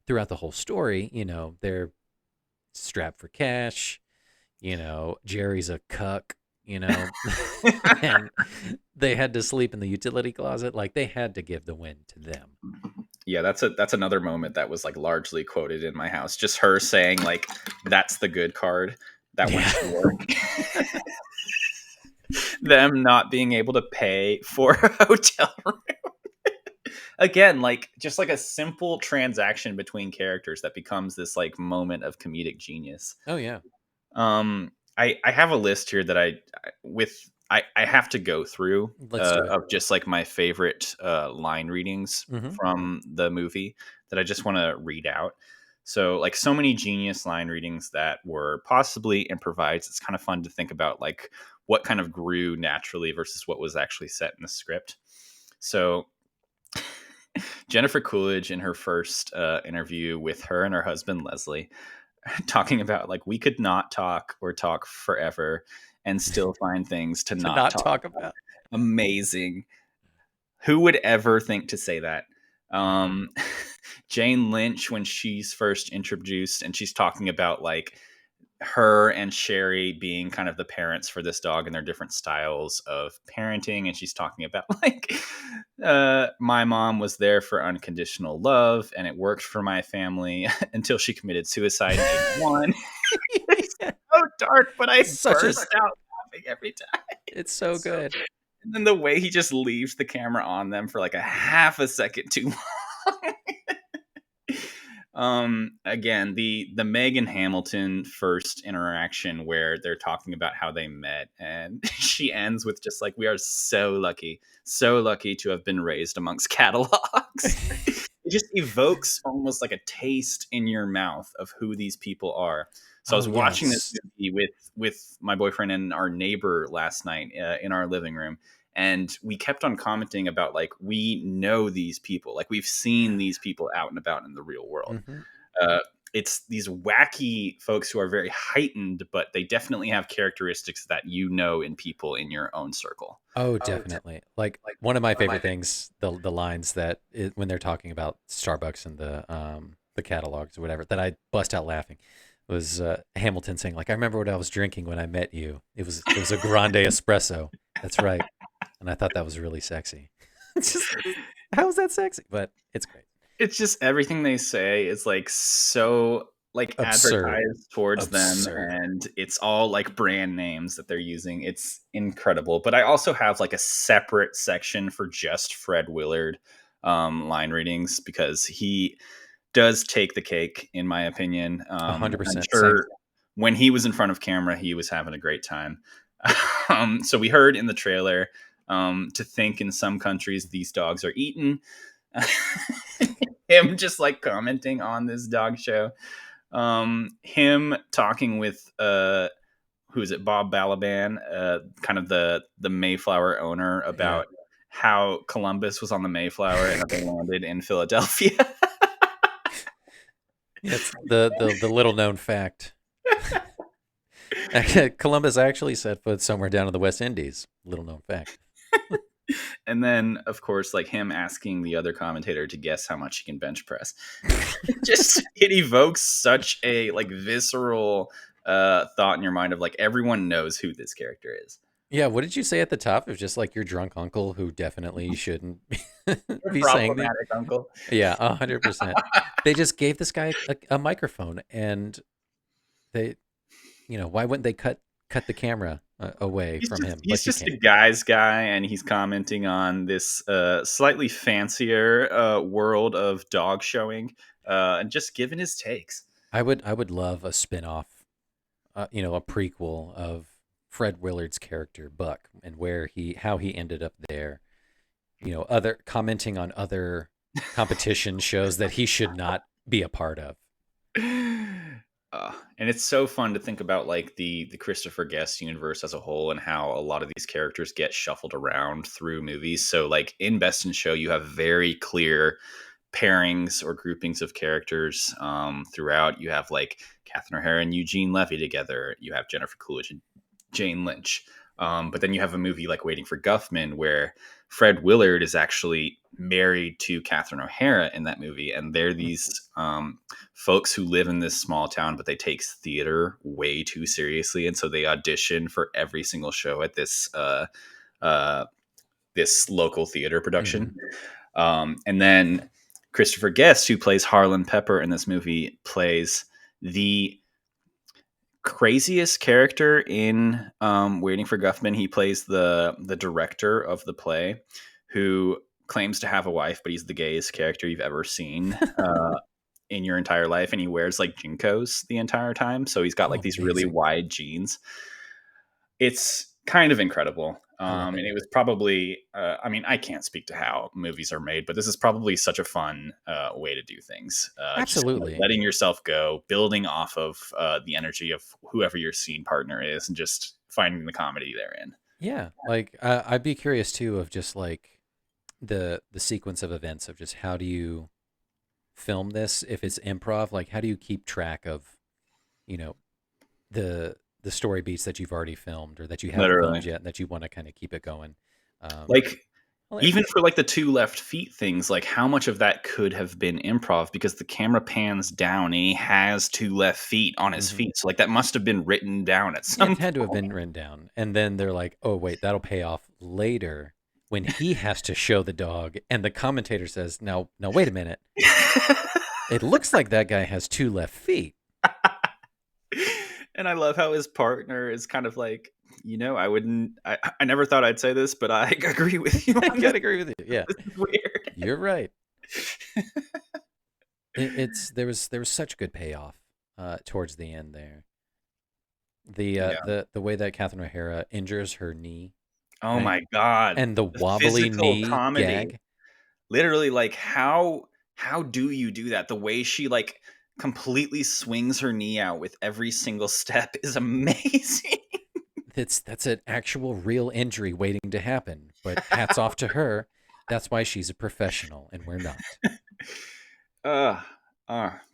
throughout the whole story. They're strapped for cash. Jerry's a cuck. And they had to sleep in the utility closet. Like, they had to give the win to them. Yeah, that's another moment that was like largely quoted in my house. Just her saying like, "That's the good card." That went to work. Them not being able to pay for a hotel room. Again, like just like a simple transaction between characters that becomes this like moment of comedic genius. Oh yeah. I have a list here that I have to go through Let's do it. of just like my favorite line readings from the movie that I just want to read out. So like so many genius line readings that were possibly improvised. It's kind of fun to think about like what kind of grew naturally versus what was actually set in the script. So Jennifer Coolidge in her first interview with her and her husband Leslie, talking about like we could not talk or talk forever and still find things to not talk about. Amazing. Who would ever think to say that? Jane Lynch, when she's first introduced and she's talking about like her and Sherry being kind of the parents for this dog and their different styles of parenting. And she's talking about like, my mom was there for unconditional love and it worked for my family until she committed suicide in 81. It's so dark, but I burst out laughing every time. It's so good. And then the way he just leaves the camera on them for like a half a second too long. Again, the Meg and Hamilton first interaction where they're talking about how they met, and she ends with just like, we are so lucky to have been raised amongst catalogs. It just evokes almost like a taste in your mouth of who these people are. So I was watching this movie with my boyfriend and our neighbor last night in our living room. And we kept on commenting about like, we know these people, like we've seen these people out and about in the real world. It's these wacky folks who are very heightened, but they definitely have characteristics that in people in your own circle. Oh, definitely. Like one of my favorite things, the lines that when they're talking about Starbucks and the catalogs or whatever, that I bust out laughing, was Hamilton saying like, I remember what I was drinking when I met you. It was a grande espresso. That's right. And I thought that was really sexy. It's just, how is that sexy? But it's great. It's just everything they say is like so like advertised towards them, and it's all like brand names that they're using. It's incredible. But I also have like a separate section for just Fred Willard line readings because he does take the cake in my opinion. 100%. I'm sure when he was in front of camera, he was having a great time. So we heard in the trailer, to think in some countries these dogs are eaten. Him just like commenting on this dog show. Him talking with who is it, Bob Balaban, kind of the Mayflower owner, about how Columbus was on the Mayflower and that they landed in Philadelphia. It's the little known fact. Columbus actually set foot somewhere down in the West Indies. Little known fact. And then, of course, like him asking the other commentator to guess how much he can bench press. It evokes such a like visceral thought in your mind of like, everyone knows who this character is. Yeah, what did you say at the top? It was just like your drunk uncle who definitely shouldn't be saying that. Uncle. Yeah, 100%. They just gave this guy a microphone, and they, why wouldn't they cut the camera away from him? He's just a guy's guy, and he's commenting on this slightly fancier world of dog showing, and just giving his takes. I would love a spin-off, a prequel of Fred Willard's character Buck and how he ended up there. Other commenting on other competition shows that he should not be a part of. And it's so fun to think about like the Christopher Guest universe as a whole and how a lot of these characters get shuffled around through movies. So like in Best in Show, you have very clear pairings or groupings of characters throughout. You have like Catherine O'Hara and Eugene Levy together. You have Jennifer Coolidge and Jane Lynch. But then you have a movie like Waiting for Guffman, where Fred Willard is actually married to Catherine O'Hara in that movie, and they're these folks who live in this small town, but they take theater way too seriously, and so they audition for every single show at this local theater production. And then Christopher Guest, who plays Harlan Pepper in this movie, plays the craziest character in Waiting for Guffman. He plays the director of the play, who claims to have a wife, but he's the gayest character you've ever seen in your entire life, and he wears like jinkos the entire time. So he's got like these really wide jeans. It's kind of incredible. And it was probably, I mean, I can't speak to how movies are made, but this is probably such a fun way to do things. Absolutely. Just letting yourself go, building off of the energy of whoever your scene partner is, and just finding the comedy therein. Yeah. Like, I'd be curious too of just like the sequence of events of just how do you film this if it's improv? Like, how do you keep track of, you know, the story beats that you've already filmed or that you haven't filmed yet that you want to kind of keep it going. Even for like the 2 left feet things, like how much of that could have been improv because the camera pans down and he has 2 left feet on his feet. So like that must have been written down at some point. It had to have been written down. And then they're like, oh, wait, that'll pay off later when he has to show the dog. And the commentator says, no, wait a minute. It looks like that guy has 2 left feet. And I love how his partner is kind of like, I never thought I'd say this, but I agree with you. I gotta agree with you. Yeah. This is weird. You're right. There was such good payoff towards the end there. The way that Catherine O'Hara injures her knee. Oh my God. And the wobbly knee comedy. gag. Literally, like how do you do that? The way she like completely swings her knee out with every single step is amazing. That's an actual real injury waiting to happen, but hats off to her. That's why she's a professional and we're not.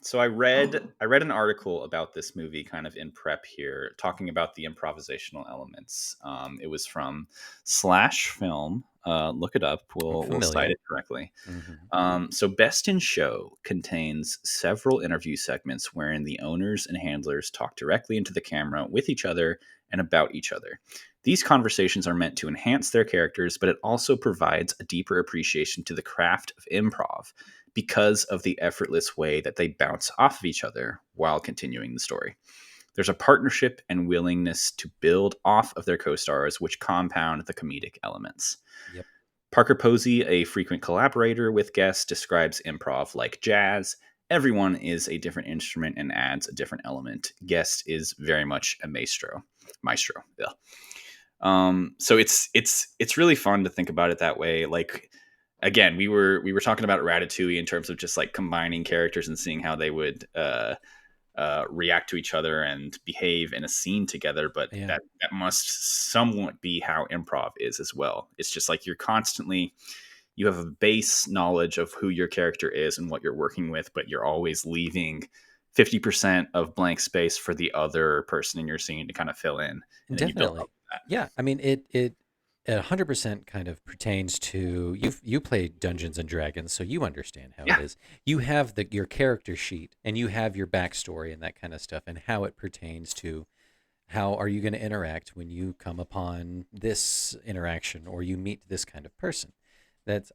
So I read an article about this movie kind of in prep here, talking about the improvisational elements. It was from Slash Film. Look it up. We'll cite it correctly. So Best in Show contains several interview segments wherein the owners and handlers talk directly into the camera with each other and about each other. These conversations are meant to enhance their characters, but it also provides a deeper appreciation to the craft of improv because of the effortless way that they bounce off of each other while continuing the story. There's a partnership and willingness to build off of their co-stars, which compound the comedic elements. Yep. Parker Posey, a frequent collaborator with Guest, describes improv like jazz. Everyone is a different instrument and adds a different element. Guest is very much a maestro. Yeah. So it's really fun to think about it that way. Like, again, we were talking about Ratatouille in terms of just like combining characters and seeing how they would react to each other and behave in a scene together. But that must somewhat be how improv is as well. It's just like you have a base knowledge of who your character is and what you're working with, but you're always leaving 50% of blank space for the other person in your scene to kind of fill in. And definitely. Yeah. I mean, it 100% kind of pertains to you played Dungeons and Dragons, so you understand how it is. You have your character sheet and you have your backstory and that kind of stuff, and how it pertains to how are you going to interact when you come upon this interaction or you meet this kind of person.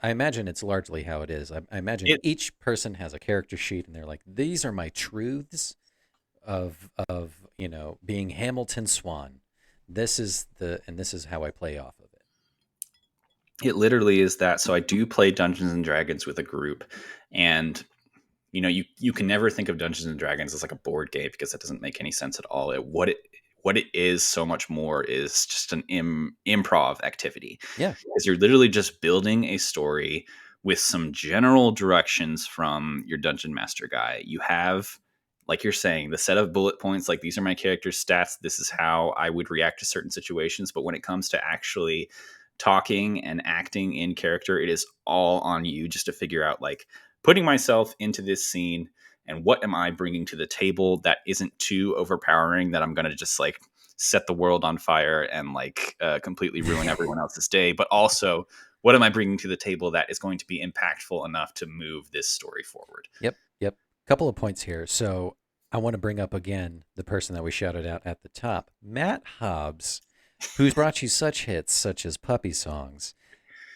I imagine it's largely how it is. I imagine each person has a character sheet and they're like, these are my truths of being Hamilton Swan. This is how I play off of it. It literally is that. So I do play Dungeons and Dragons with a group, and you can never think of Dungeons and Dragons as like a board game because it doesn't make any sense at all. What it is so much more is just an improv activity. Yeah. Because you're literally just building a story with some general directions from your dungeon master guy. You have, like you're saying, the set of bullet points, like these are my character's stats. This is how I would react to certain situations. But when it comes to actually talking and acting in character, it is all on you just to figure out, like, putting myself into this scene and what am I bringing to the table that isn't too overpowering that I'm going to just like set the world on fire and like completely ruin everyone else's day, but also what am I bringing to the table that is going to be impactful enough to move this story forward? Yep. Couple of points here. So I want to bring up again the person that we shouted out at the top, Matt Hobbs, who's brought you such hits such as Puppy Songs,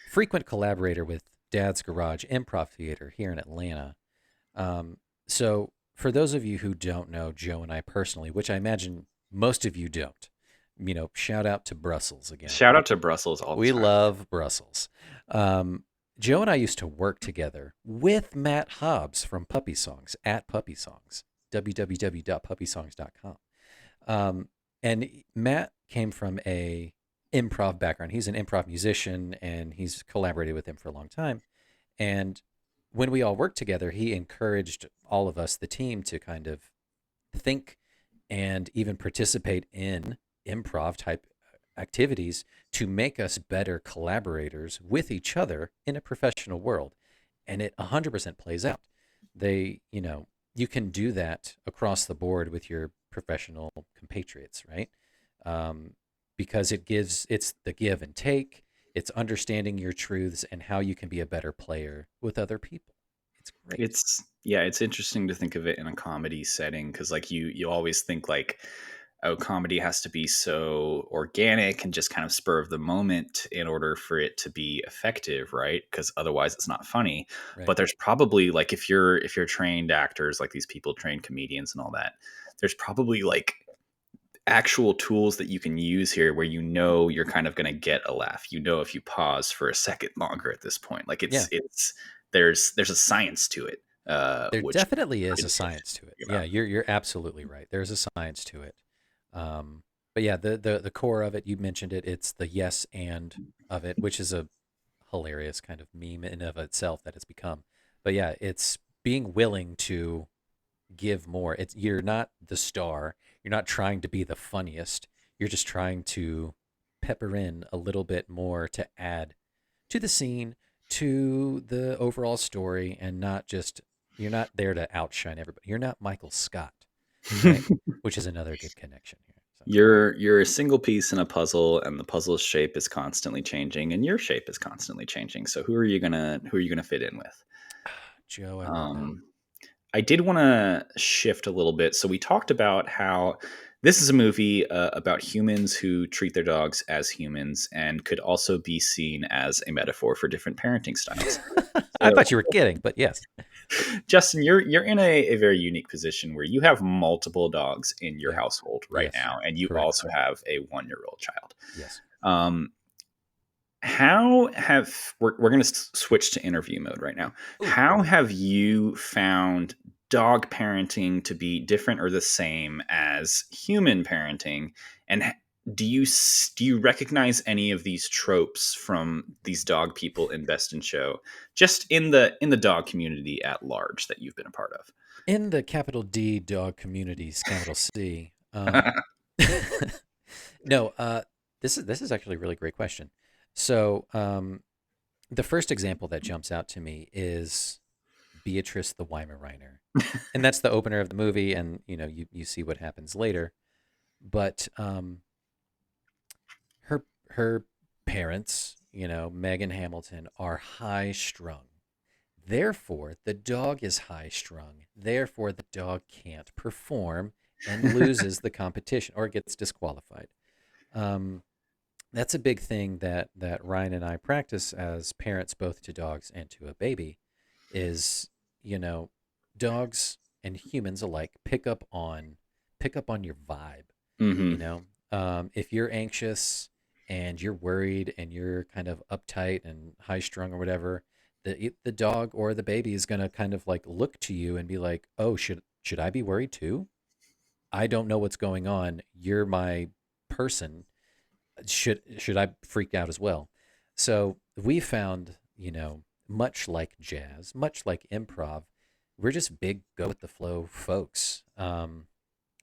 frequent collaborator with Dad's Garage Improv Theater here in Atlanta. So for those of you who don't know Joe and I personally, which I imagine most of you don't, shout out to Brussels again. Shout out to Brussels all the We time. love Brussels. Joe and I used to work together with Matt Hobbs from Puppy Songs at Puppy Songs, www.puppysongs.com. And Matt came from a improv background. He's an improv musician, and he's collaborated with him for a long time. And when we all worked together, he encouraged all of us, the team, to kind of think and even participate in improv type activities to make us better collaborators with each other in a professional world. And it 100% plays out. You can do that across the board with your professional compatriots, right? Because it's the give and take. It's understanding your truths and how you can be a better player with other people. It's great. It's interesting to think of it in a comedy setting, because like you always think like, oh, comedy has to be so organic and just kind of spur of the moment in order for it to be effective, right? Because otherwise it's not funny. Right. But there's probably like if you're trained actors, like these people trained comedians and all that, there's probably like actual tools that you can use here where you're kind of going to get a laugh. If you pause for a second longer at this point, like there's a science to it. There definitely is a science to it. Yeah, you're absolutely right. There's a science to it. But yeah, the core of it, you mentioned it. It's the yes and of it, which is a hilarious kind of meme in of itself that it's become. But yeah, it's being willing to give more. You're not the star. You're not trying to be the funniest. You're just trying to pepper in a little bit more to add to the scene, to the overall story, and you're not there to outshine everybody. You're not Michael Scott, right? Which is another good connection here. So. You're a single piece in a puzzle, and the puzzle's shape is constantly changing, and your shape is constantly changing. So who are you gonna fit in with? Joe, I love that. I did want to shift a little bit. So we talked about how this is a movie about humans who treat their dogs as humans, and could also be seen as a metaphor for different parenting styles. I thought you were kidding, but yes. Justin, you're in a very unique position where you have multiple dogs in your household right now, and you also have a 1-year-old child. Yes. We're going to switch to interview mode right now. Ooh. How have you found dog parenting to be different or the same as human parenting? And do you recognize any of these tropes from these dog people in Best in Show, just in the dog community at large that you've been a part of? In the capital D dog communities, capital C. No, this is actually a really great question. So the first example that jumps out to me is Beatrice the Weimaraner. And that's the opener of the movie, and you see what happens later. But her parents, Meg and Hamilton, are high strung. Therefore, the dog is high strung. Therefore, the dog can't perform and loses the competition or gets disqualified. That's a big thing that Ryan and I practice as parents, both to dogs and to a baby, is, dogs and humans alike pick up on your vibe. Mm-hmm. If you're anxious and you're worried and you're kind of uptight and high strung or whatever, the dog or the baby is going to kind of like look to you and be like, oh, should I be worried too? I don't know what's going on. You're my person. Should I freak out as well? So we found, much like jazz, much like improv, we're just big go with the flow folks.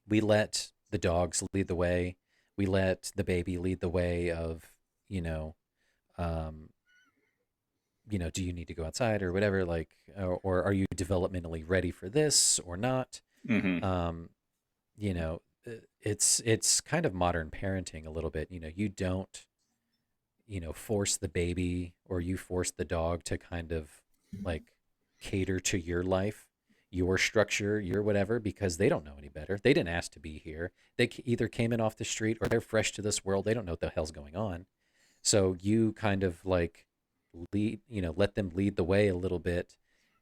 We let the dogs lead the way. We let the baby lead the way of, do you need to go outside or whatever, like, or are you developmentally ready for this or not? Mm-hmm. it's kind of modern parenting a little bit. You don't, force the baby or you force the dog to kind of like cater to your life, your structure, your whatever, because they don't know any better. They didn't ask to be here. They either came in off the street or they're fresh to this world. They don't know what the hell's going on. So you kind of like let them lead the way a little bit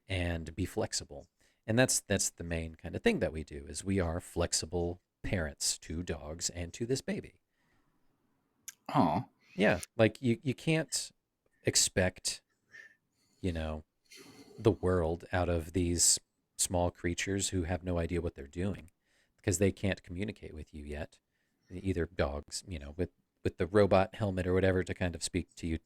and be flexible. And that's the main kind of thing that we do is we are flexible parents to dogs and to this baby. Oh, Yeah, like you can't expect, you know, the world out of these small creatures who have no idea what they're doing because they can't communicate with you yet. Either dogs, with the robot helmet or whatever to kind of speak to you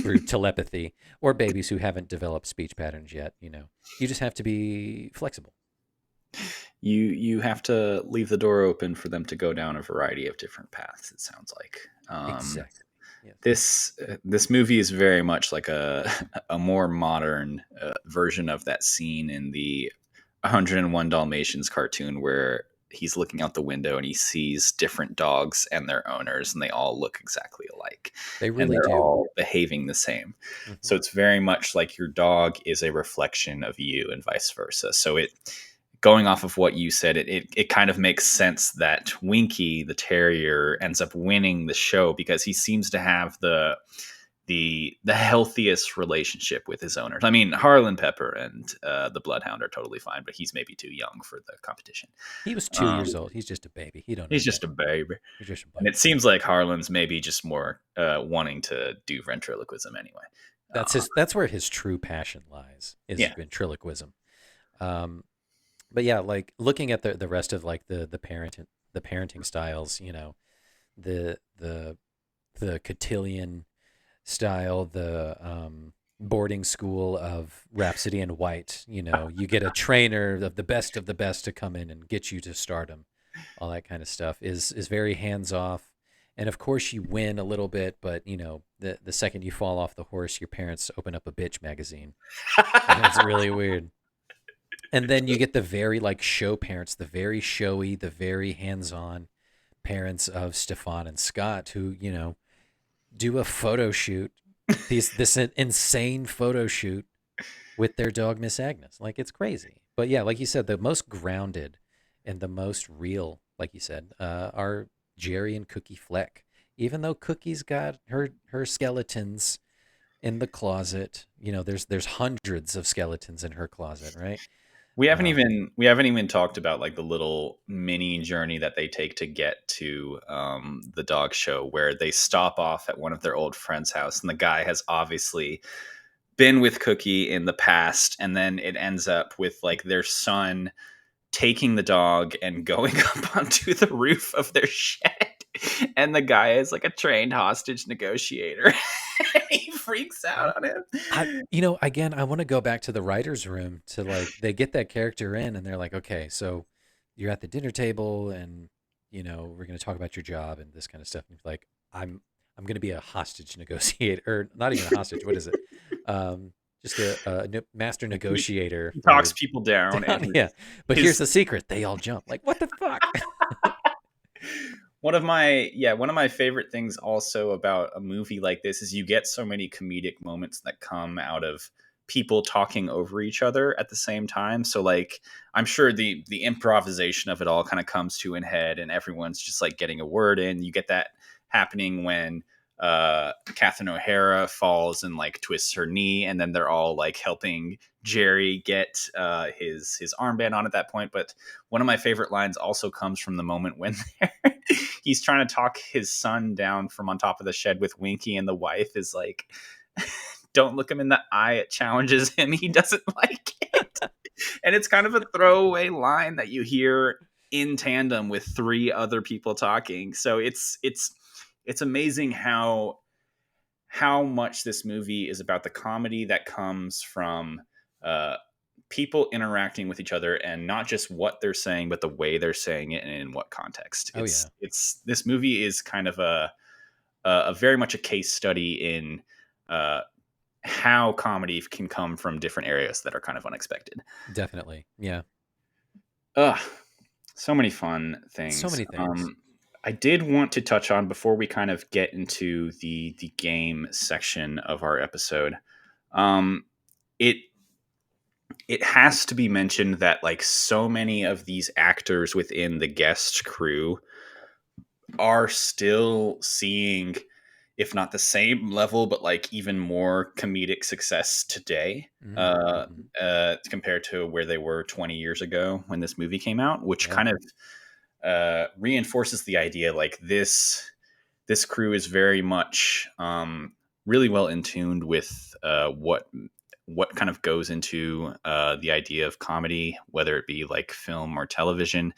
through telepathy, or babies who haven't developed speech patterns yet. You just have to be flexible. you have to leave the door open for them to go down a variety of different paths. It sounds like Exactly. Yes. this movie is very much like a a more modern version of that scene in the 101 Dalmatians cartoon where he's looking out the window and he sees different dogs and their owners, and they all look exactly alike. They And really they're do. all behaving the same. Mhm. So it's very much like your dog is a reflection of you and vice versa. So going off of what you said, it kind of makes sense that Winky, the terrier, ends up winning the show because he seems to have the healthiest relationship with his owners. I mean, Harlan Pepper and the Bloodhound are totally fine, but he's maybe too young for the competition. He was 2 years old. He's just a baby. He don't know He's just yet. a baby. He's just a baby. And it seems like Harlan's maybe just more wanting to do ventriloquism anyway. That's where his true passion lies, is ventriloquism. But yeah, like looking at the rest of like the parenting styles, the cotillion style, the boarding school of Rhapsody in White. You get a trainer of the best to come in and get you to stardom. All that kind of stuff is very hands off. And of course you win a little bit, but the second you fall off the horse, your parents open up a bitch magazine. And it's really weird. And then you get the very like show parents, the very showy, the very hands-on parents of Stefan and Scott who, do a photo shoot, this insane photo shoot with their dog Miss Agnes. Like it's crazy. But yeah, like you said, the most grounded and the most real, like you said, are Jerry and Cookie Fleck. Even though Cookie's got her skeletons in the closet, there's hundreds of skeletons in her closet, right? We haven't even talked about like the little mini journey that they take to get to the dog show, where they stop off at one of their old friends' house, and the guy has obviously been with Cookie in the past, and then it ends up with like their son taking the dog and going up onto the roof of their shed. And the guy is like a trained hostage negotiator. He freaks out on him. Again, I want to go back to the writer's room to like, they get that character in and they're like, okay, so you're at the dinner table and, we're going to talk about your job and this kind of stuff. And like, I'm going to be a hostage negotiator, or not even a hostage. What is it? Just a master negotiator. He talks people down. And yeah. But here's the secret. They all jump. Like, what the fuck? One of my favorite things also about a movie like this is you get so many comedic moments that come out of people talking over each other at the same time. So like, I'm sure the improvisation of it all kind of comes to an head and everyone's just like getting a word in. You get that happening when Catherine O'Hara falls and like twists her knee, and then they're all like helping Jerry get his armband on at that point. But one of my favorite lines also comes from the moment when he's trying to talk his son down from on top of the shed with Winky, and the wife is like, don't look him in the eye, it challenges him, he doesn't like it. And it's kind of a throwaway line that you hear in tandem with three other people talking. So it's amazing how much this movie is about the comedy that comes from people interacting with each other, and not just what they're saying, but the way they're saying it and in what context. It's this movie is kind of a very much a case study in how comedy can come from different areas that are kind of unexpected. Definitely. Yeah. So many fun So things. many things. I did want to touch on before we kind of get into the game section of our episode. Um, it it has to be mentioned that like so many of these actors within the guest crew are still seeing, if not the same level, but like even more comedic success today, compared to where they were 20 years ago when this movie came out, which kind of reinforces the idea like this crew is very much really well in tuned with what kind of goes into the idea of comedy, whether it be like film or television,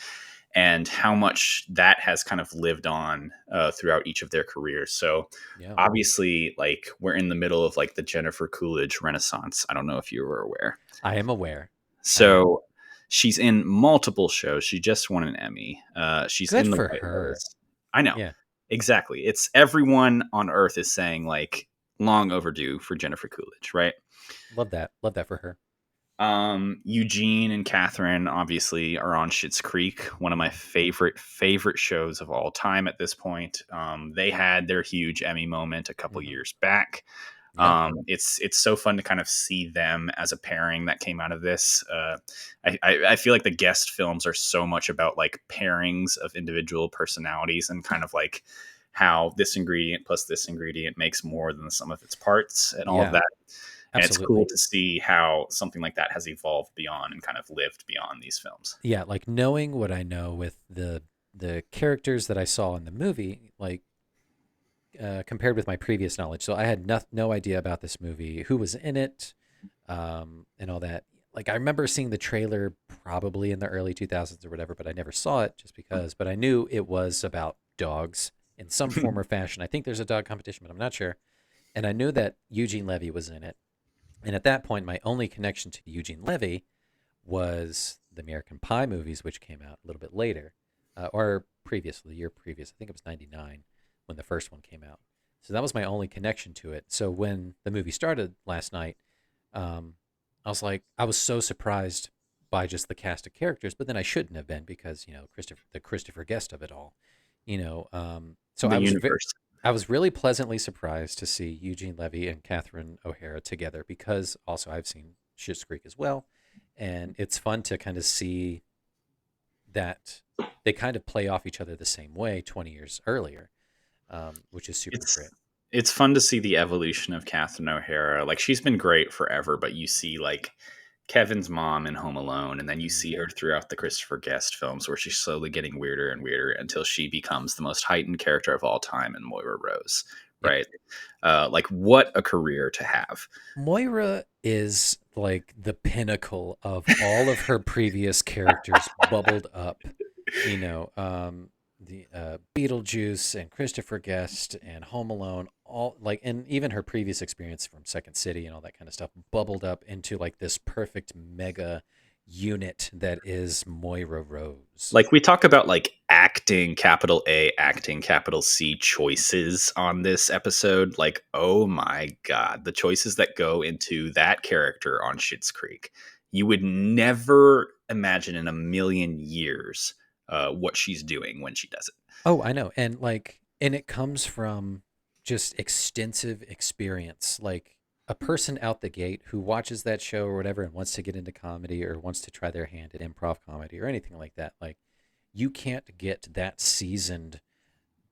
and how much that has kind of lived on throughout each of their careers. So obviously, like we're in the middle of like the Jennifer Coolidge renaissance. I don't know if you were aware. I am aware. So she's in multiple shows. She just won an Emmy. She's Good in the for White her. Lotus. I know. Yeah. Exactly. It's everyone on earth is saying like long overdue for Jennifer Coolidge, right? Love that. Love that for her. Eugene and Catherine obviously are on Schitt's Creek, one of my favorite shows of all time at this point. They had their huge Emmy moment a couple years back. It's so fun to kind of see them as a pairing that came out of this. I feel like the guest films are so much about like pairings of individual personalities and kind of like how this ingredient plus this ingredient makes more than the sum of its parts and all of that. And it's cool to see how something like that has evolved beyond and kind of lived beyond these films. Yeah, like knowing what I know with the characters that I saw in the movie, like compared with my previous knowledge. So I had no idea about this movie, who was in it, and all that. Like I remember seeing the trailer probably in the early 2000s or whatever, but I never saw it just because. But I knew it was about dogs in some form or fashion. I think there's a dog competition, but I'm not sure. And I knew that Eugene Levy was in it. And at that point, my only connection to the Eugene Levy was the American Pie movies, which came out a little bit later, or the year previous. I think it was 99 when the first one came out. So that was my only connection to it. So when the movie started last night, I was so surprised by just the cast of characters, but then I shouldn't have been because, the Christopher Guest of it all, so I was really pleasantly surprised to see Eugene Levy and Catherine O'Hara together because also I've seen Schitt's Creek as well. And it's fun to kind of see that they kind of play off each other the same way 20 years earlier, which is super great. It's fun to see the evolution of Catherine O'Hara. Like she's been great forever, but you see like Kevin's mom in Home Alone, and then you see her throughout the Christopher Guest films where she's slowly getting weirder and weirder until she becomes the most heightened character of all time in Moira Rose, right? Like what a career to have. Moira is like the pinnacle of all of her previous characters bubbled up, the Beetlejuice and Christopher Guest and Home Alone, and even her previous experience from Second City and all that kind of stuff bubbled up into like this perfect mega unit that is Moira Rose. Like we talk about like acting capital A, acting capital C choices on this episode. Like, oh my God, the choices that go into that character on Schitt's Creek. You would never imagine in a million years what she's doing when she does it. Oh, I know. And it comes from just extensive experience. Like a person out the gate who watches that show or whatever and wants to get into comedy or wants to try their hand at improv comedy or anything like that. Like you can't get that seasoned,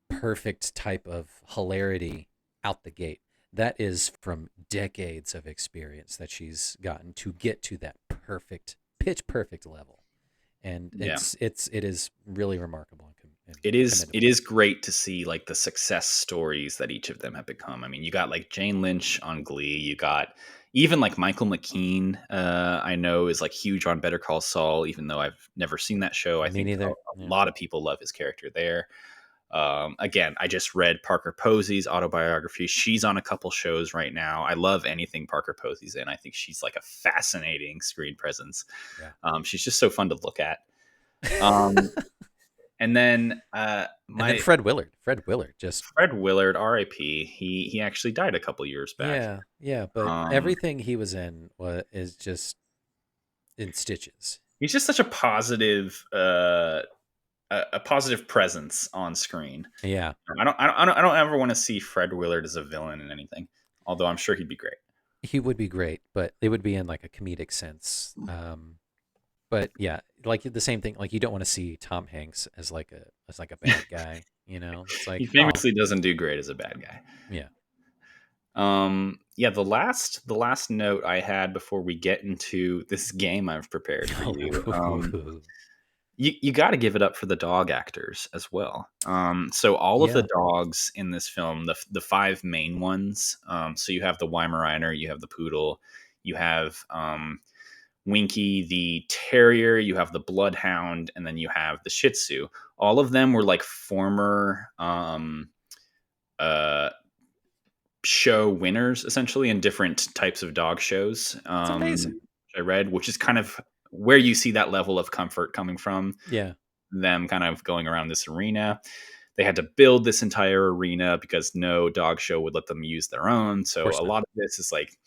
perfect type of hilarity out the gate. That is from decades of experience that she's gotten to get to that pitch perfect level. And it is really remarkable. It is great to see like the success stories that each of them have become. I mean, you got like Jane Lynch on Glee. You got even like Michael McKean. I know is like huge on Better Call Saul, even though I've never seen that show. I think a lot of people love his character there. Again, I just read Parker Posey's autobiography. She's on a couple shows right now. I love anything Parker Posey's in. I think she's like a fascinating screen presence. Yeah. She's just so fun to look at. And then Fred Willard, Fred Willard, R.I.P. He actually died a couple years back. Yeah, but everything he was in is just in stitches. He's just such a positive a positive presence on screen. Yeah. I don't ever want to see Fred Willard as a villain in anything, although I'm sure he'd be great. He would be great, but it would be in like a comedic sense. But yeah, like the same thing. Like you don't want to see Tom Hanks as like a bad guy. It's He like, oh famously doesn't do great as a bad guy. yeah. Yeah, the last note I had before we get into this game I've prepared for you. You got to give it up for the dog actors as well. So all of the Yeah. dogs in this film, the five main ones. So you have the Weimaraner, you have the Poodle, you have Winky the Terrier, you have the Bloodhound, and then you have the Shih Tzu. All of them were like former uh, show winners, essentially, in different types of dog shows. It's amazing. Which I read, which is kind of where you see that level of comfort coming from. Yeah. Them kind of going around this arena. They had to build this entire arena because no dog show would let them use their own. So a lot of this is like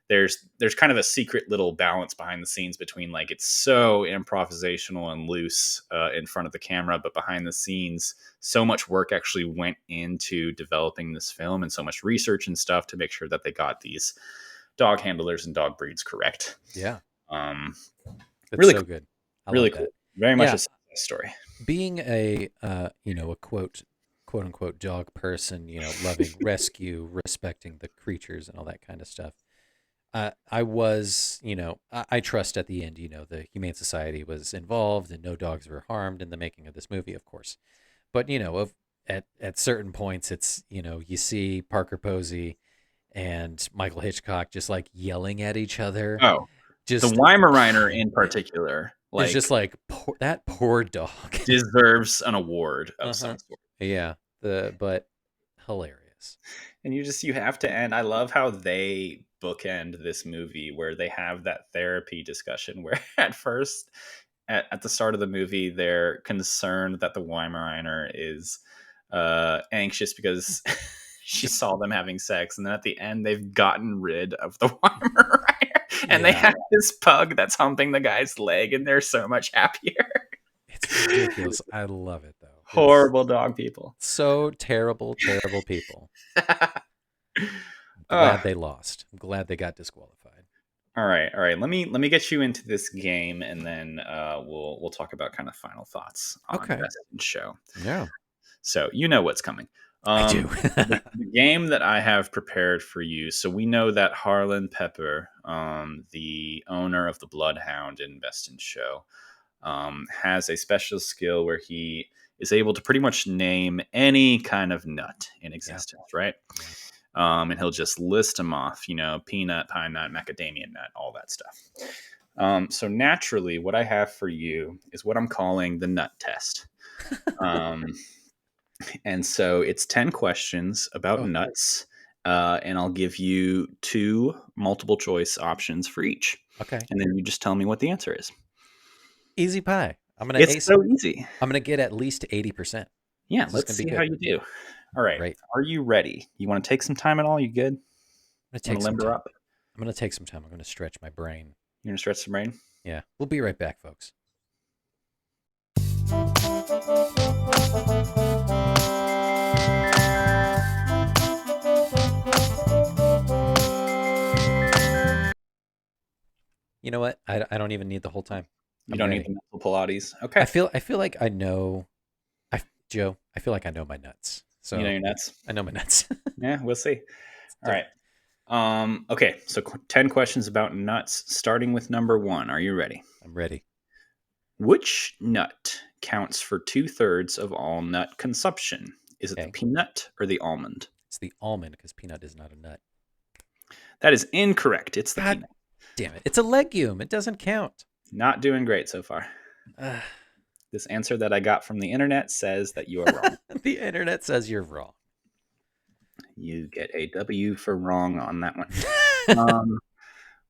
there's kind of a secret little balance behind the scenes between like it's so improvisational and loose in front of the camera, but behind the scenes, so much work actually went into developing this film and so much research and stuff to make sure that they got these dog handlers and dog breeds correct. Yeah. That's really so good. Really cool. Very much a success story. Being a a quote unquote dog person, loving rescue, respecting the creatures and all that kind of stuff. I was, I trust at the end, the Humane Society was involved and no dogs were harmed in the making of this movie, of course. But, at certain points, it's, you see Parker Posey and Michael Hitchcock just like yelling at each other. Oh, just the Weimaraner in particular. It's just like that poor dog deserves an award of some sort. Yeah, but hilarious. And you have to end. I love how they bookend this movie where they have that therapy discussion where at first at the start of the movie they're concerned that the Weimaraner is anxious because she saw them having sex, and then at the end they've gotten rid of the Weimaraner and they have this pug that's humping the guy's leg and they're so much happier. It's ridiculous. I love it though. Horrible dog people. So terrible people. Glad they lost. I'm glad they got disqualified. All right. Let me get you into this game, and then we'll talk about kind of final thoughts on Best in Show. Yeah. So you know what's coming. I do. the game that I have prepared for you. So we know that Harlan Pepper, the owner of the Bloodhound in Best in Show, has a special skill where he is able to pretty much name any kind of nut in existence, right? Yeah. And he'll just list them off, peanut, pine nut, macadamia nut, all that stuff. So naturally, what I have for you is what I'm calling the nut test. And so it's 10 questions about nuts, and I'll give you 2 multiple choice options for each. Okay. And then you just tell me what the answer is. Easy pie. It's so easy. I'm gonna get at least 80%. Yeah, let's see how you do. All right. Great. Are you ready? You want to take some time at all? You good? I'm gonna take some time. Up? I'm gonna take some time. I'm gonna stretch my brain. You're gonna stretch the brain? Yeah. We'll be right back, folks. You know what? I don't even need the whole time. You don't need the mental Pilates. Okay. I feel like I know. Joe, I feel like I know my nuts. So you know your nuts? I know my nuts. Yeah, we'll see. All right. Okay, so 10 questions about nuts, starting with number 1. Are you ready? I'm ready. Which nut counts for 2/3 of all nut consumption? Is it the peanut or the almond? It's the almond because peanut is not a nut. That is incorrect. It's the peanut. Damn it. It's a legume. It doesn't count. Not doing great so far. This answer that I got from the internet says that you are wrong. The internet says you're wrong. You get a W for wrong on that one.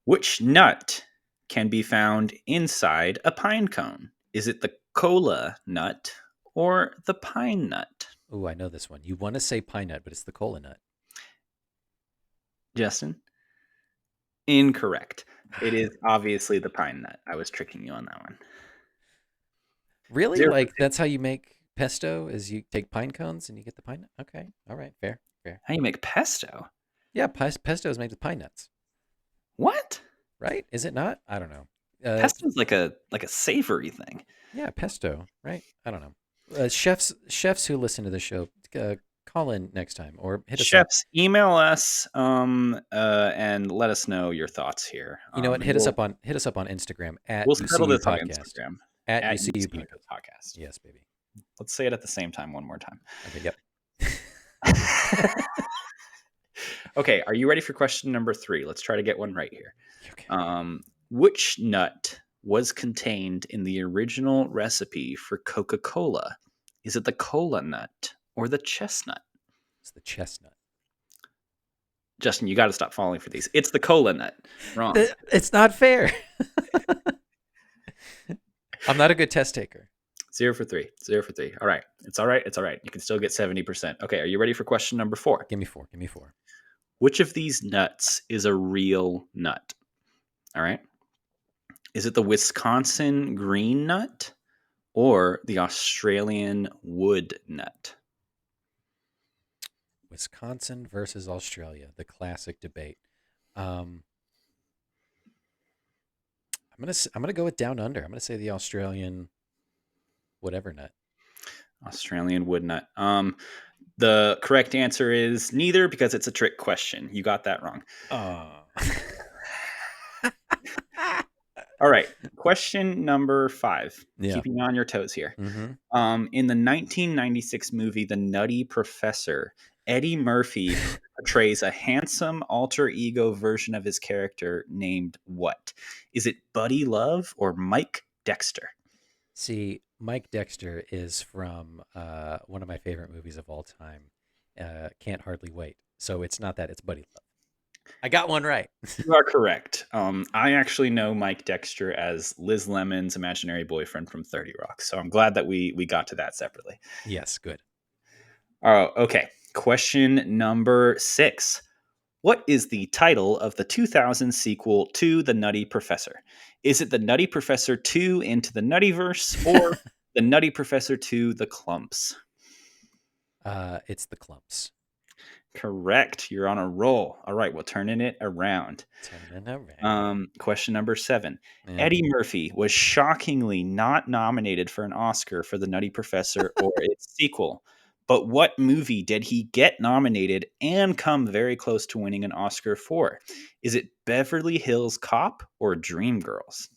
Which nut can be found inside a pine cone? Is it the cola nut or the pine nut? Oh, I know this one. You want to say pine nut, but it's the cola nut. Justin? Incorrect. It is obviously the pine nut. I was tricking you on that one. Really? 0 for Like 2. that's how you make pesto? Is you take pine cones and you get the pine? Okay, all right, fair, fair. How you make pesto? Yeah, pesto is made with pine nuts, What? right? Is it not? I don't know. Pesto's like a savory thing. Yeah, pesto, right? I don't know. Chefs who listen to the show, call in next time or hit us up. Chefs, email us and let us know your thoughts here. You know what? And we'll Hit us up on Instagram at we'll settle UCU this on Podcast. Instagram At at UCU UCU Podcast. Podcast. Yes, baby. Let's say it at the same time one more time. Okay, yep. Okay, are you ready for question number 3? Let's try to get one right here. Okay. Which nut was contained in the original recipe for Coca-Cola? Is it the cola nut or the chestnut? It's the chestnut. Justin, you got to stop falling for these. It's the cola nut. Wrong. It's not fair. I'm not a good test taker. 0 for 3. 0 for 3. All right. It's all right. It's all right. You can still get 70%. Okay, are you ready for question number 4? Give me 4. Give me 4. Which of these nuts is a real nut? All right. Is it the Wisconsin green nut or the Australian wood nut? Wisconsin versus Australia, the classic debate. I'm gonna go with down under. I'm gonna say the Australian whatever nut. Australian wood nut. The correct answer is neither because it's a trick question. You got that wrong. Oh. All right. Question number 5. Yeah. Keeping you on your toes here. Mm-hmm. In the 1996 movie The Nutty Professor, Eddie Murphy portrays a handsome alter ego version of his character named what? Is it Buddy Love or Mike Dexter? See, Mike Dexter is from one of my favorite movies of all time, Can't Hardly Wait. So it's not that, it's Buddy Love. I got one right. You are correct. I actually know Mike Dexter as Liz Lemon's imaginary boyfriend from 30 Rock. So I'm glad that we got to that separately. Yes, good. Oh, okay. Question number 6. What is the title of the 2000 sequel to The Nutty Professor? Is it The Nutty Professor 2 Into the Nutty-verse or The Nutty Professor 2 The Clumps? It's The Clumps. Correct. You're on a roll. All right, we're turning it around. Question number 7. Yeah. Eddie Murphy was shockingly not nominated for an Oscar for The Nutty Professor or its sequel. But what movie did he get nominated and come very close to winning an Oscar for? Is it Beverly Hills Cop or Dreamgirls?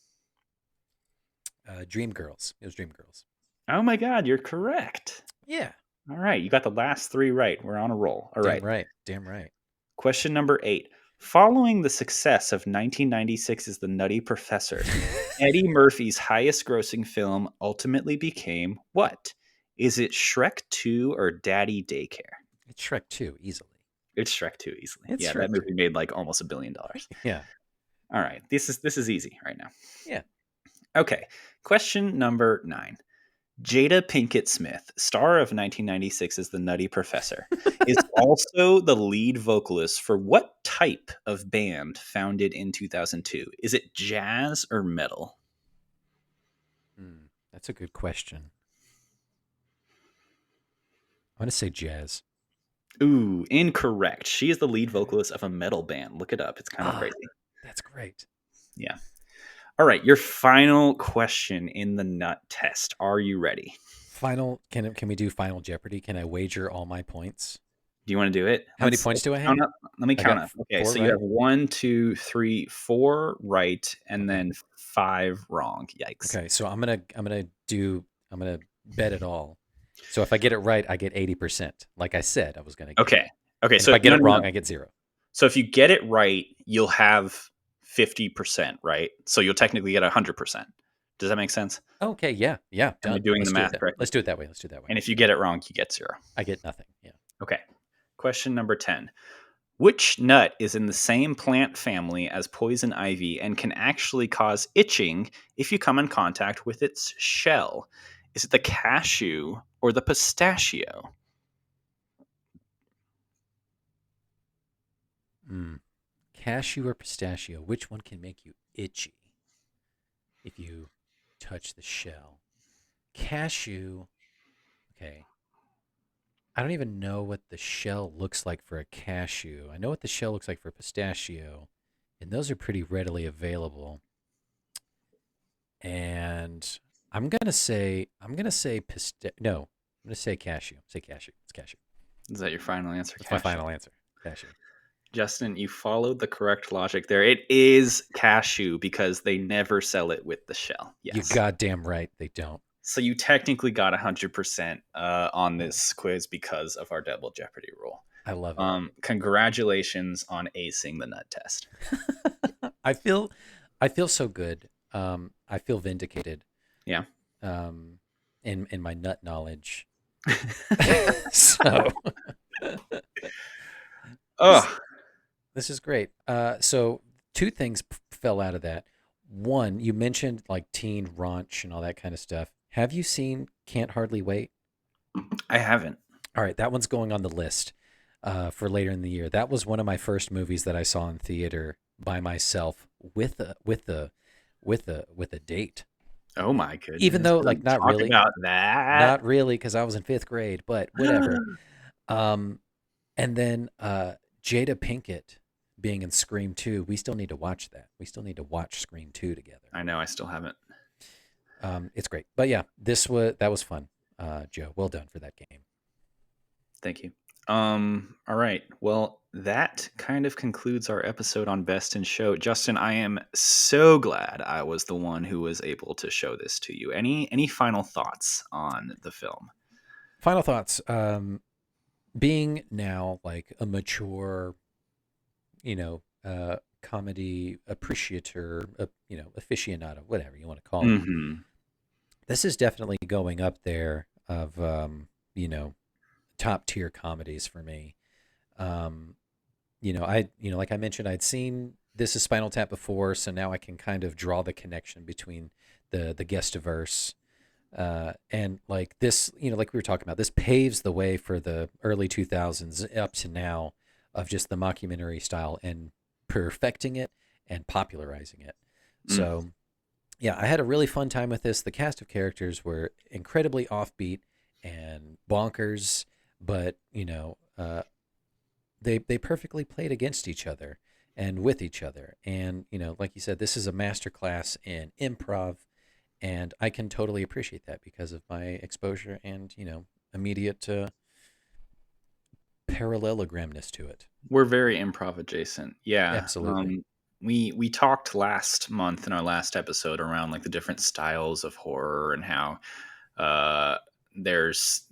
Dreamgirls. It was Dreamgirls. Oh my God, you're correct. Yeah. All right, you got the last 3 right. We're on a roll. All right. Damn right. Question number 8. Following the success of 1996's The Nutty Professor, Eddie Murphy's highest grossing film ultimately became what? Is it Shrek 2 or Daddy Daycare? It's Shrek 2, easily. It's Shrek 2, easily. It's Shrek that movie 2. Made like almost $1 billion. Yeah. All right. This is easy right now. Yeah. Okay. Question number 9. Jada Pinkett Smith, star of 1996's The Nutty Professor, is also the lead vocalist for what type of band founded in 2002? Is it jazz or metal? That's a good question. I'm going to say jazz. Ooh, incorrect. She is the lead vocalist of a metal band. Look it up. It's kind of crazy. That's great. Yeah. All right, your final question in the nut test. Are you ready? Can we do Final Jeopardy? Can I wager all my points? Do you want to do it? How many points do I have? Let me count up. Okay, so you have 1, 2, 3, 4 right, and then 5 wrong. Yikes. Okay, so I'm gonna bet it all. So if I get it right, I get 80%. Like I said, I was gonna get. Okay. And so if I get it wrong, I get 0. So if you get it right, you'll have 50%, right? So you'll technically get 100%. Does that make sense? Okay, yeah. Done. Am I doing the math correctly? Let's do it that way. And if you get it wrong, you get 0. I get nothing. Yeah. Okay. Question number 10. Which nut is in the same plant family as poison ivy and can actually cause itching if you come in contact with its shell? Is it the cashew or the pistachio? Cashew or pistachio, which one can make you itchy if you touch the shell? Cashew. Okay. I don't even know what the shell looks like for a cashew. I know what the shell looks like for a pistachio, and those are pretty readily available. And no, I'm gonna say cashew. Say cashew. It's cashew. Is that your final answer? That's my final answer. Cashew. Justin, you followed the correct logic there. It is cashew because they never sell it with the shell. Yes. You goddamn right they don't. So you technically got 100% on this quiz because of our double Jeopardy rule. I love it. Congratulations on acing the nut test. I feel so good. I feel vindicated. Yeah. In my nut knowledge. So. Oh. This is great. So two things fell out of that. One, you mentioned like teen raunch and all that kind of stuff. Have you seen Can't Hardly Wait? I haven't. All right, that one's going on the list for later in the year. That was one of my first movies that I saw in theater by myself with a date. Oh my goodness! Even though like not really about that, not really because I was in 5th grade, but whatever. And then Jada Pinkett being in Scream 2, we still need to watch that. We still need to watch Scream 2 together. I know, I still haven't. It's great. But yeah, that was fun. Joe, well done for that game. Thank you. All right. Well, that kind of concludes our episode on Best in Show. Justin, I am so glad I was the one who was able to show this to you. Any final thoughts on the film? Final thoughts. Being now like a mature, comedy appreciator, aficionado, whatever you want to call it. Mm-hmm. This is definitely going up there of, top tier comedies for me. Like I mentioned, I'd seen This Is Spinal Tap before, so now I can kind of draw the connection between the Guest-iverse and like this, like we were talking about, this paves the way for the early 2000s up to now of just the mockumentary style and perfecting it and popularizing it. So, yeah, I had a really fun time with this. The cast of characters were incredibly offbeat and bonkers, but they perfectly played against each other and with each other. And like you said, this is a masterclass in improv, and I can totally appreciate that because of my exposure and immediate parallelogramness to it. We're very improv adjacent. Yeah, absolutely. We talked last month in our last episode around like the different styles of horror and how there's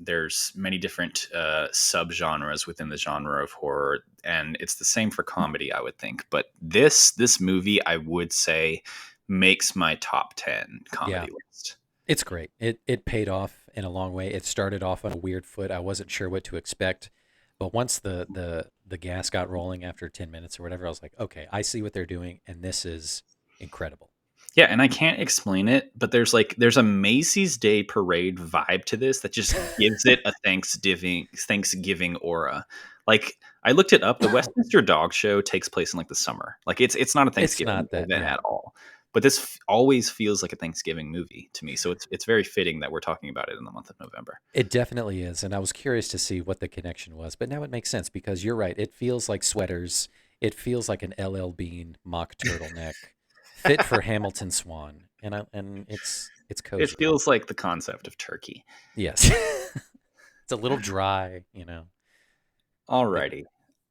many different subgenres within the genre of horror, and it's the same for comedy, I would think. But this movie, I would say, makes my top 10 comedy list. It's great. It paid off in a long way. It started off on a weird foot. I wasn't sure what to expect, but once the gas got rolling after 10 minutes or whatever, I was like, okay, I see what they're doing, and this is incredible. Yeah, and I can't explain it, but there's a Macy's Day Parade vibe to this that just gives it a Thanksgiving aura. Like, I looked it up. The Westminster Dog Show takes place in like the summer. Like it's not a Thanksgiving event at all. But this always feels like a Thanksgiving movie to me. So it's very fitting that we're talking about it in the month of November. It definitely is. And I was curious to see what the connection was. But now it makes sense because you're right. It feels like sweaters. It feels like an LL Bean mock turtleneck fit for Hamilton Swan. And it's cozy. It feels like the concept of turkey. Yes. It's a little dry, Alrighty.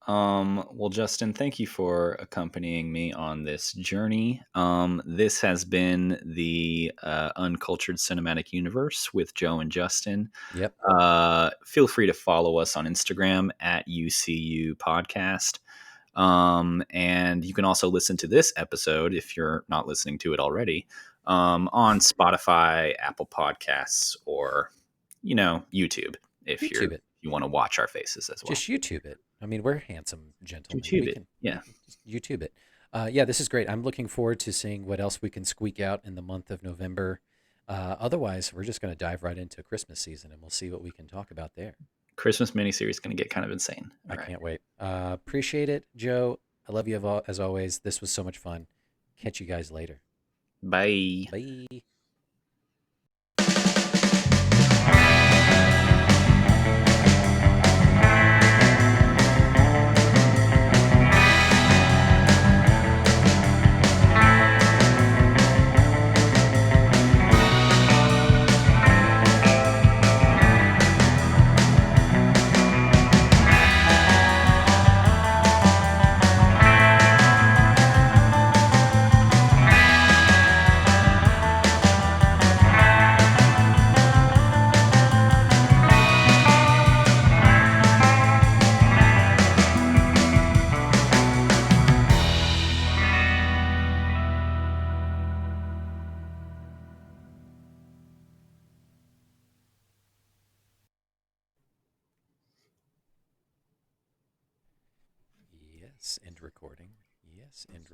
Well, Justin, thank you for accompanying me on this journey. This has been the Uncultured Cinematic Universe with Joe and Justin. Yep. Feel free to follow us on Instagram at UCU Podcast. And you can also listen to this episode if you're not listening to it already on Spotify, Apple Podcasts, or YouTube if you want to watch our faces as well. Just YouTube it. I mean, we're handsome gentlemen. YouTube it. Yeah. Just YouTube it. Yeah, this is great. I'm looking forward to seeing what else we can squeak out in the month of November. Otherwise, we're just going to dive right into Christmas season, and we'll see what we can talk about there. Christmas miniseries is going to get kind of insane. I can't wait. Appreciate it, Joe. I love you as always. This was so much fun. Catch you guys later. Bye. Bye. Yes, end recording. Yes, end recording.